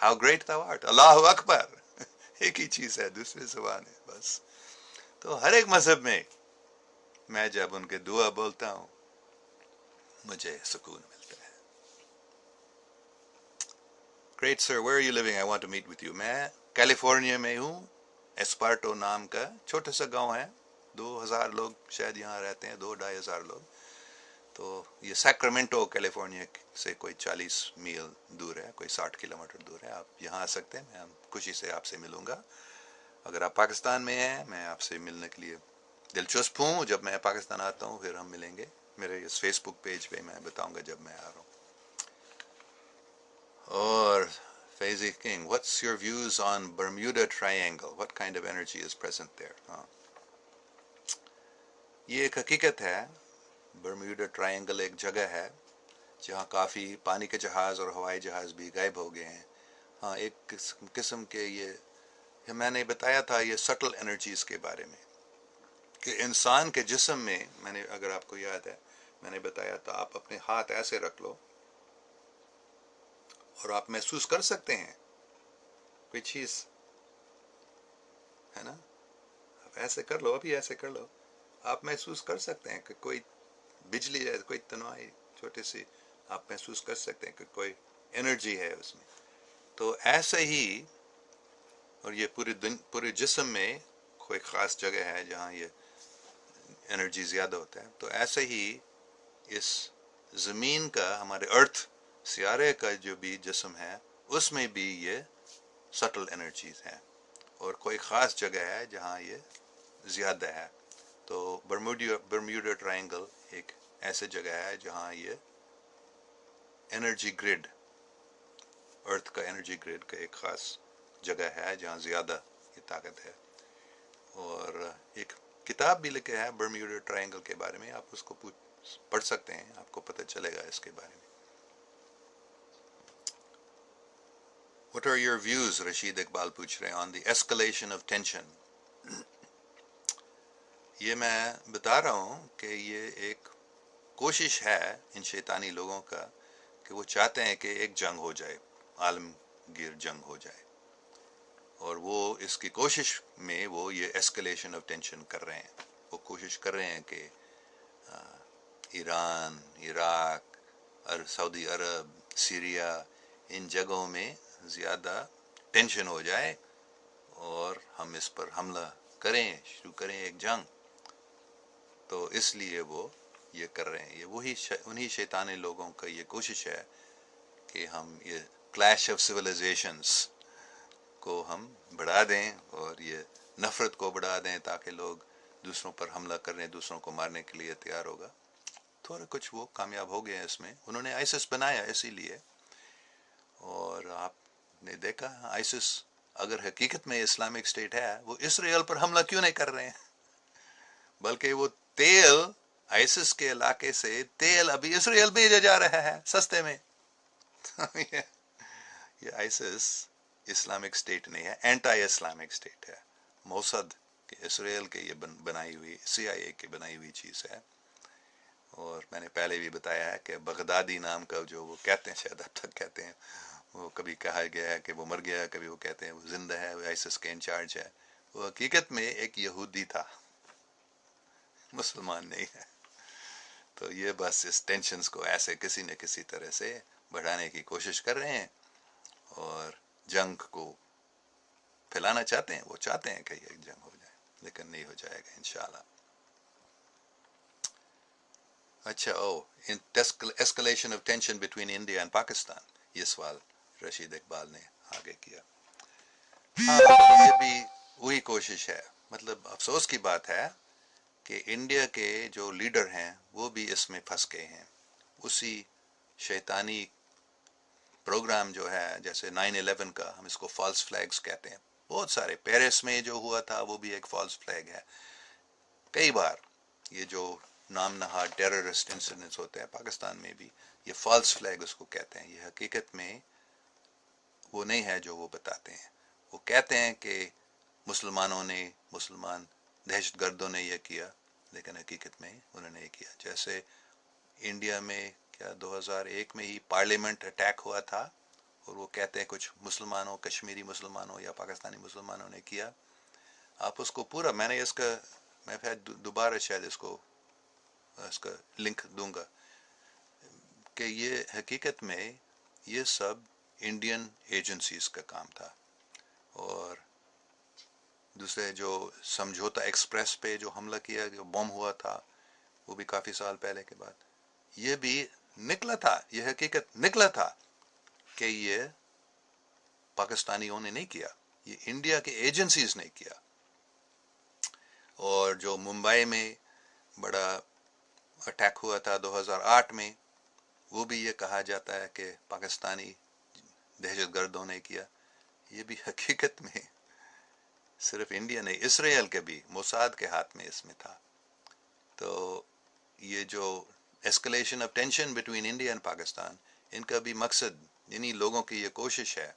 How great thou art, Allahu Akbar. ایک ہی چیز ہے, دوسری زبان ہے بس. تو ہر ایک مذہب میں میں جب ان کے دعا بولتا ہوں مجھے سکون ملتا ہے. Great sir, where are you living? I want to meet with you. میں کیلیفورنیا میں ہوں. ایسپارٹو نام کا چھوٹا سا گاؤں ہے, 2000 لوگ شاید یہاں رہتے ہیں, 2-2,500 لوگ. تو یہ سیکرامنٹو کیلیفورنیا سے کوئی 40 میل دور ہے, کوئی 60 کلومیٹر دور ہے. آپ یہاں آ سکتے ہیں, میں خوشی سے آپ سے ملوں گا. اگر آپ پاکستان میں ہیں, میں آپ سے ملنے کے لیے دلچسپ ہوں. جب میں پاکستان آتا ہوں پھر ہم ملیں گے. میرے اس فیس بک پیج پہ میں بتاؤں گا جب میں آ رہا ہوں. اور Faizi king, what's your views on Bermuda Triangle? What kind of energy is present there? ہاں, یہ ایک حقیقت ہے. برمیوڈا ٹرائنگل ایک جگہ ہے جہاں کافی پانی کے جہاز اور ہوائی جہاز بھی غائب ہو گئے ہیں. ہاں, ایک قسم کے یہ میں نے بتایا تھا یہ سٹل انرجیز کے بارے میں کہ انسان کے جسم میں, میں نے اگر آپ کو یاد ہے میں نے بتایا تھا, آپ اپنے ہاتھ ایسے رکھ لو اور آپ محسوس کر سکتے ہیں کوئی چیز ہے نا. آپ ایسے کر لو, ابھی ایسے کر لو, آپ محسوس کر سکتے ہیں کہ کوئی بجلی ہے, کوئی تنوائی چھوٹی سی, آپ محسوس کر سکتے ہیں کہ کوئی انرجی ہے اس میں. تو ایسے ہی, اور یہ پورے جسم میں کوئی خاص جگہ ہے جہاں یہ انرجی زیادہ ہوتا ہے. تو ایسے ہی اس زمین کا, ہمارے ارتھ سیارے کا جو بھی جسم ہے اس میں بھی یہ سٹل انرجیز ہیں, اور کوئی خاص جگہ ہے جہاں یہ زیادہ ہے. تو برمیوڈا ٹرائنگل ایک ایسے جگہ ہے جہاں یہ انرجی گریڈ, ارتھ کا انرجی گریڈ کا ایک خاص جگہ ہے جہاں زیادہ یہ طاقت ہے. اور ایک کتاب بھی لکھا ہے برمیوڈا ٹرائنگل کے بارے میں, آپ اس کو پڑھ سکتے ہیں, آپ کو پتہ چلے گا اس کے بارے میں. What are your views, Rashid Iqbal پوچھ رہے ہیں, on the escalation of tension? یہ میں بتا رہا ہوں کہ یہ ایک کوشش ہے ان شیطانی لوگوں کا کہ وہ چاہتے ہیں کہ ایک جنگ ہو جائے, عالمگیر جنگ ہو جائے, اور وہ اس کی کوشش میں وہ یہ ایسکلیشن آف ٹینشن کر رہے ہیں. وہ کوشش کر رہے ہیں کہ ایران, عراق, سعودی عرب, سیریا, ان جگہوں میں زیادہ ٹینشن ہو جائے اور ہم اس پر حملہ کریں, شروع کریں ایک جنگ. تو اس لیے وہ یہ کر رہے ہیں. یہ انہی شیطانی لوگوں کا یہ کوشش ہے کہ ہم یہ کلیش آف سویلائزیشنز کو ہم بڑھا دیں اور یہ نفرت کو بڑھا دیں تاکہ لوگ دوسروں پر حملہ کرنے, دوسروں کو مارنے کے لیے تیار ہوگا. تھوڑا کچھ وہ کامیاب ہو گئے ہیں اس میں. انہوں نے آئسس بنایا اسی لیے, اور آپ نے دیکھا آئسس اگر حقیقت میں اسلامک اسٹیٹ ہے, وہ اسرائیل پر حملہ کیوں نہیں کر رہے ہیں, بلکہ وہ تیل آئسس کے علاقے سے تیل ابھی اسرائیل بھیجا جا رہا ہے سستے میں. یہ آئسس اسلامک اسٹیٹ نہیں ہے, اینٹی اسلامک اسٹیٹ ہے. موسد کہ اسرائیل کے یہ بنائی ہوئی, CIA کی بنائی ہوئی چیز ہے. اور میں نے پہلے بھی بتایا ہے کہ بغدادی نام کا جو وہ کہتے ہیں, شاید اب تک کہتے ہیں, وہ کبھی کہا گیا ہے کہ وہ مر گیا, کبھی وہ کہتے ہیں وہ زندہ ہے, وہ آئسس کے انچارج ہے. وہ حقیقت میں ایک یہودی تھا, مسلمان نہیں ہے. تو یہ بس اس ٹینشنز کو ایسے کسی نہ کسی طرح سے بڑھانے کی کوشش کر رہے ہیں اور جنگ کو پھیلانا چاہتے ہیں. وہ چاہتے ہیں کہ یہ جنگ ہو جائے, لیکن نہیں ہو جائے گا انشاءاللہ. اچھا, escalation of tension between India and Pakistan, یہ سوال رشید اقبال نے آگے کیا. ہاں, یہ بھی وہی کوشش ہے. مطلب افسوس کی بات ہے کہ انڈیا کے جو لیڈر ہیں وہ بھی اس میں پھنس گئے ہیں, اسی شیطانی پروگرام جو ہے جیسے 9/11 کا، ہم اس کو فالس فلیگز کہتے ہیں، بہت سارے، پیرس میں جو ہوا تھا وہ بھی ایک فالس فلیگ ہے. کئی بار یہ جو نام نہاد ٹیررسٹ انسیڈنٹس ہوتے ہیں پاکستان میں بھی، یہ فالس فلیگ اس کو کہتے ہیں. یہ حقیقت میں وہ نہیں ہے جو وہ بتاتے ہیں. وہ کہتے ہیں کہ مسلمان دہشت گردوں نے یہ کیا، لیکن حقیقت میں انہوں نے یہ کیا. جیسے انڈیا میں کیا 2001 میں ہی پارلیمنٹ اٹیک ہوا تھا، اور وہ کہتے ہیں کچھ مسلمانوں، کشمیری مسلمانوں یا پاکستانی مسلمانوں نے کیا. آپ اس کو پورا، میں پھر دوبارہ شاید اس کا لنک دوں گا کہ یہ حقیقت میں یہ سب انڈین ایجنسیز کا کام تھا. اور دوسرے جو سمجھوتا ایکسپریس پہ جو حملہ کیا، جو بم ہوا تھا، وہ بھی کافی سال پہلے کے بعد، یہ بھی نکلا تھا، یہ حقیقت نکلا تھا کہ یہ پاکستانیوں نے نہیں کیا، یہ انڈیا کے ایجنسیز نے کیا. اور جو ممبئی میں بڑا اٹیک ہوا تھا 2008 میں، وہ بھی یہ کہا جاتا ہے کہ پاکستانی دہشت گردوں نے کیا. یہ بھی حقیقت میں صرف انڈیا نہیں، اسرائیل کے بھی موساد کے ہاتھ میں اس میں تھا. تو یہ جو escalation of tension between India and Pakistan, ان کا بھی مقصد، انہی لوگوں کی یہ کوشش ہے،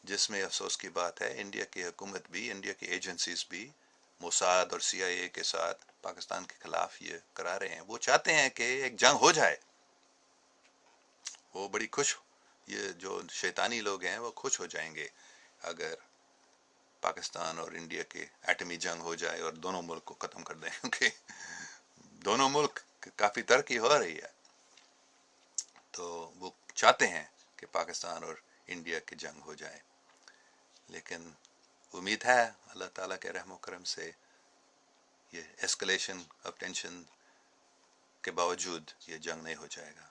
جس میں افسوس کی بات ہے انڈیا کی حکومت بھی، انڈیا کی ایجنسیز بھی موساد اور CIA کے ساتھ پاکستان کے خلاف یہ کرا رہے ہیں. وہ چاہتے ہیں کہ ایک جنگ ہو جائے. وہ بڑی خوش، یہ جو شیطانی لوگ ہیں وہ خوش ہو جائیں گے اگر پاکستان اور انڈیا کے ایٹمی جنگ ہو جائے اور دونوں ملک کو ختم کر دیں، کیونکہ دونوں ملک کافی ترقی ہو رہی ہے. تو وہ چاہتے ہیں کہ پاکستان اور انڈیا کی جنگ ہو جائے. لیکن امید ہے اللہ تعالیٰ کے رحم و کرم سے یہ ایسکلیشن آف ٹینشن کے باوجود یہ جنگ نہیں ہو جائے گا.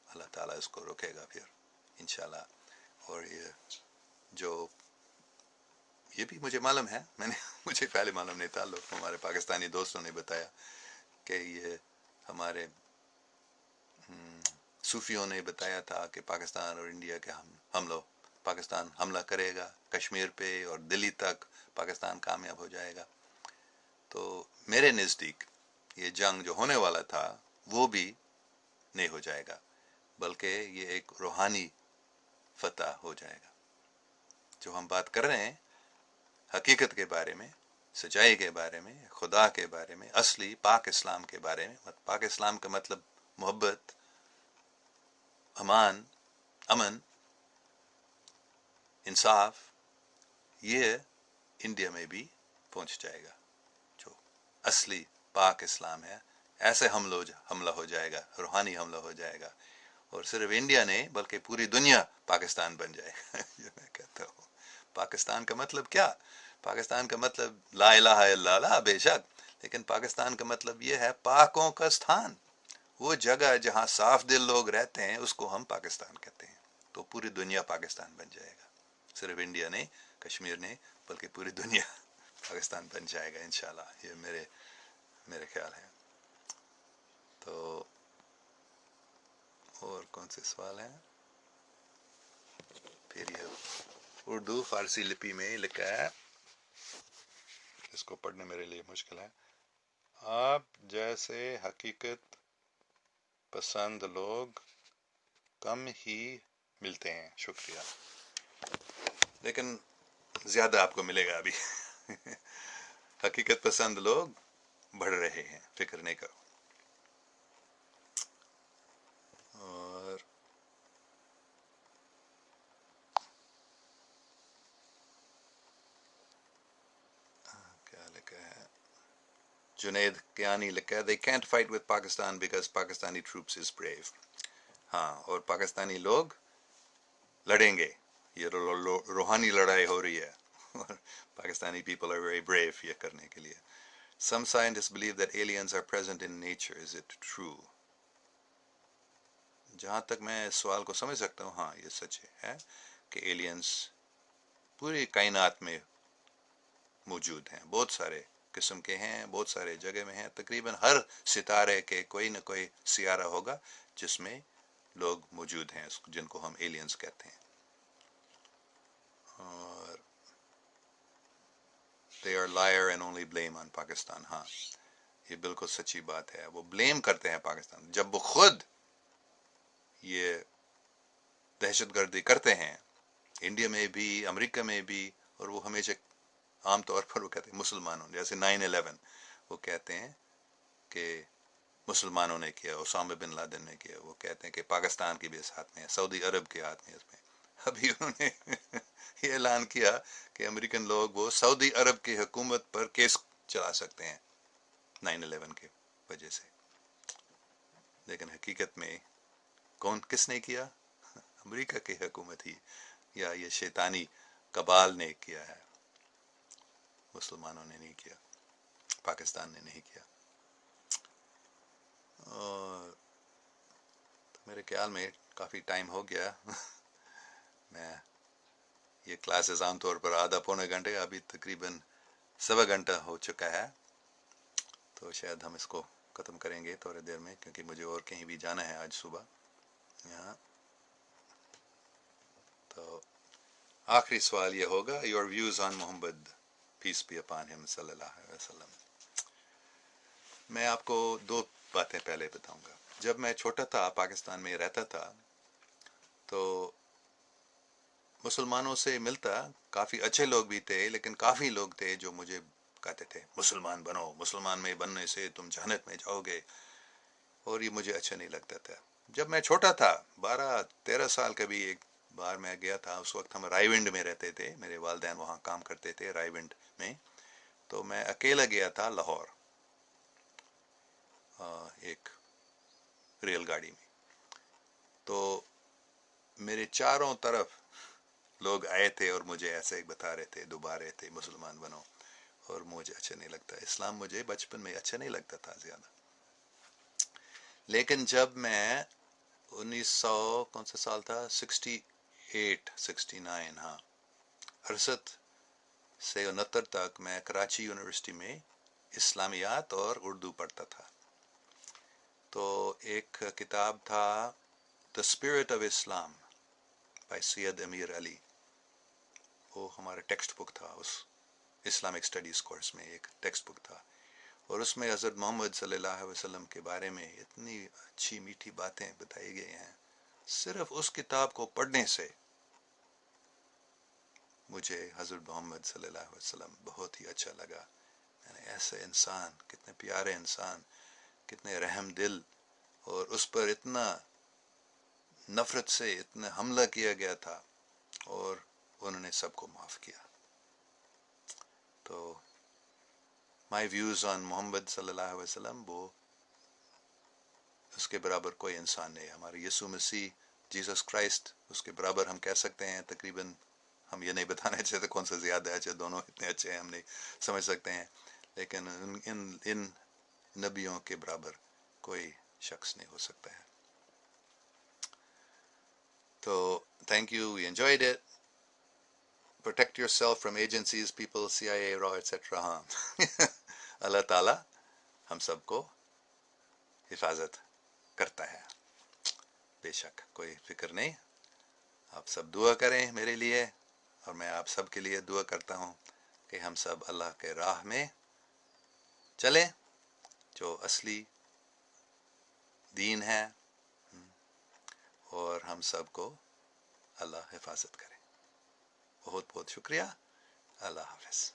اللہ تعالیٰ اس کو روکے گا پھر انشاءاللہ. اور یہ بھی مجھے معلوم ہے، مجھے پہلے معلوم نہیں تھا، لوگ ہمارے پاکستانی دوستوں نے بتایا کہ یہ ہمارے صوفیوں نے بتایا تھا کہ پاکستان اور انڈیا کے پاکستان حملہ کرے گا کشمیر پہ اور دلی تک، پاکستان کامیاب ہو جائے گا. تو میرے نزدیک یہ جنگ جو ہونے والا تھا وہ بھی نہیں ہو جائے گا، بلکہ یہ ایک روحانی فتح ہو جائے گا. جو ہم بات کر رہے ہیں حقیقت کے بارے میں، سچائی کے بارے میں، خدا کے بارے میں، اصلی پاک اسلام کے بارے میں. پاک اسلام کا مطلب محبت، امن، انصاف، یہ انڈیا میں بھی پہنچ جائے گا. جو اصلی پاک اسلام ہے، ایسے حملہ ہو جائے گا، روحانی حملہ ہو جائے گا. اور صرف انڈیا نہیں بلکہ پوری دنیا پاکستان بن جائے گا. جو میں کہتا ہوں پاکستان کا مطلب کیا؟ پاکستان کا مطلب لا الہ الا اللہ، بے شک، لیکن پاکستان کا مطلب یہ ہے پاکوں کا ستھان. وہ جگہ جہاں صاف دل لوگ رہتے ہیں اس کو ہم پاکستان کہتے ہیں. تو پوری دنیا پاکستان بن جائے گا، صرف انڈیا نہیں، کشمیر نہیں، بلکہ پوری دنیا پاکستان بن جائے گا انشاءاللہ. یہ میرے خیال ہے. تو اور کون سے سوال ہیں؟ پھر یہ اردو فارسی لپی میں لکھا ہے، اس کو پڑھنے میرے لیے مشکل ہے. آپ جیسے حقیقت پسند لوگ کم ہی ملتے ہیں. شکریہ، لیکن زیادہ آپ کو ملے گا ابھی. حقیقت پسند لوگ بڑھ رہے ہیں، فکر نہیں کرو. اور کیا لکھا ہے؟ جنید کیانی لکھا ہے، they can't fight with Pakistan because Pakistani troops is brave. ہاں، اور پاکستانی لوگ لڑیں گے، یہ روحانی لڑائی ہو رہی ہے. Pakistani people are very brave یہ کرنے کے لیے. Some scientists believe that aliens are present in nature. Is it true? جہاں تک میں اس سوال کو سمجھ سکتا ہوں، ہاں یہ سچ ہے کہ ایلینز پوری کائنات میں موجود ہیں. بہت سارے قسم کے ہیں، بہت سارے جگہ میں ہیں. تقریباً ہر ستارے کے کوئی نہ کوئی سیارہ ہوگا جس میں لوگ موجود ہیں جن کو ہم ایلینز کہتے ہیں. اور they are liar and only blame on Pakistan. ہاں یہ بالکل سچی بات ہے. وہ بلیم کرتے ہیں پاکستان جب وہ خود یہ دہشت گردی کرتے ہیں انڈیا میں بھی امریکہ میں بھی. اور وہ ہمیشہ عام طور پر وہ کہتے ہیں مسلمانوں نے, جیسے 9/11 وہ کہتے ہیں کہ مسلمانوں نے کیا, اسامہ بن لادن نے کیا. وہ کہتے ہیں کہ پاکستان کی بھی اس ہاتھ میں ہے, سعودی عرب کے ہاتھ میں اس میں. ابھی انہوں نے یہ اعلان کیا کہ امریکن لوگ وہ سعودی عرب کی حکومت پر کیس چلا سکتے ہیں 9/11 کے وجہ سے. لیکن حقیقت میں کس نے کیا؟ امریکہ کی حکومت ہی, یا یہ شیطانی کبال نے کیا ہے. مسلمانوں نے نہیں کیا, پاکستان نے نہیں کیا. اور میرے خیال میں کافی ٹائم ہو گیا. میں یہ کلاسز عام طور پر آدھا پونے گھنٹے, ابھی تقریباً 1.25 گھنٹہ ہو چکا ہے, تو شاید ہم اس کو ختم کریں گے تھوڑی دیر میں, کیونکہ مجھے اور کہیں بھی جانا ہے آج صبح یہاں. تو آخری سوال یہ ہوگا, your views on Muhammad peace be upon him صلی اللہ علیہ وسلم. میں آپ کو 2 باتیں پہلے بتاؤں گا. جب میں چھوٹا تھا, پاکستان میں رہتا تھا, تو مسلمانوں سے ملتا, کافی اچھے لوگ بھی تھے, لیکن کافی لوگ تھے جو مجھے کہتے تھے مسلمان بنو, مسلمان میں بننے سے تم جہنت میں جاؤ گے, اور یہ مجھے اچھا نہیں لگتا تھا. جب میں چھوٹا تھا, 12-13 سال کا بھی, ایک بار میں گیا تھا. اس وقت ہم رائے ونڈ میں رہتے تھے, میرے والدین وہاں کام کرتے تھے رائے ونڈ میں. تو میں اکیلا گیا تھا لاہور ایک ریل گاڑی میں. تو میرے چاروں طرف لوگ آئے تھے اور مجھے ایسے ہی بتا رہے تھے, ڈبا رہے تھے مسلمان بنو, اور مجھے اچھا نہیں لگتا. اسلام مجھے بچپن میں اچھا نہیں لگتا تھا زیادہ. لیکن جب میں 1900 کون سا سال تھا, 69 ہاں, 68 سے 69 تک میں کراچی یونیورسٹی میں اسلامیات اور اردو پڑھتا تھا. تو ایک کتاب تھا the spirit of Islam by Syed Ameer Ali, وہ ہمارا ٹیکسٹ بک تھا. اس اسلامک اسٹڈیز کورس میں ایک ٹیکسٹ بک تھا, اور اس میں حضرت محمد صلی اللہ علیہ وسلم کے بارے میں اتنی اچھی میٹھی باتیں بتائی گئی ہیں. صرف اس کتاب کو پڑھنے سے مجھے حضرت محمد صلی اللہ علیہ وسلم بہت ہی اچھا لگا. یعنی ایسے انسان, کتنے پیارے انسان, کتنے رحم دل, اور اس پر اتنا نفرت سے اتنا حملہ کیا گیا تھا, اور انہوں نے سب کو معاف کیا. تو مائی ویوز آن محمد صلی اللہ علیہ وسلم, وہ اس کے برابر کوئی انسان نہیں. ہمارے یسوع مسیح جیسس کرائسٹ, اس کے برابر ہم کہہ سکتے ہیں تقریباً. ہم یہ نہیں بتانا چاہتے کون سا زیادہ ہے, اچھا دونوں اتنے اچھے ہیں ہم نہیں سمجھ سکتے ہیں, لیکن ان نبیوں کے برابر کوئی شخص نہیں ہو سکتا ہے. تو thank you, we enjoyed it. Protect yourself from agencies, people, CIA, RAW, etc. ہاں اللہ تعالیٰ ہم سب کو حفاظت کرتا ہے, بے شک, کوئی فکر نہیں. آپ سب دعا کریں میرے لیے, اور میں آپ سب کے لیے دعا کرتا ہوں کہ ہم سب اللہ کے راہ میں چلیں, جو اصلی دین ہے, اور ہم سب کو اللہ حفاظت کرے. بہت بہت شکریہ. اللہ حافظ.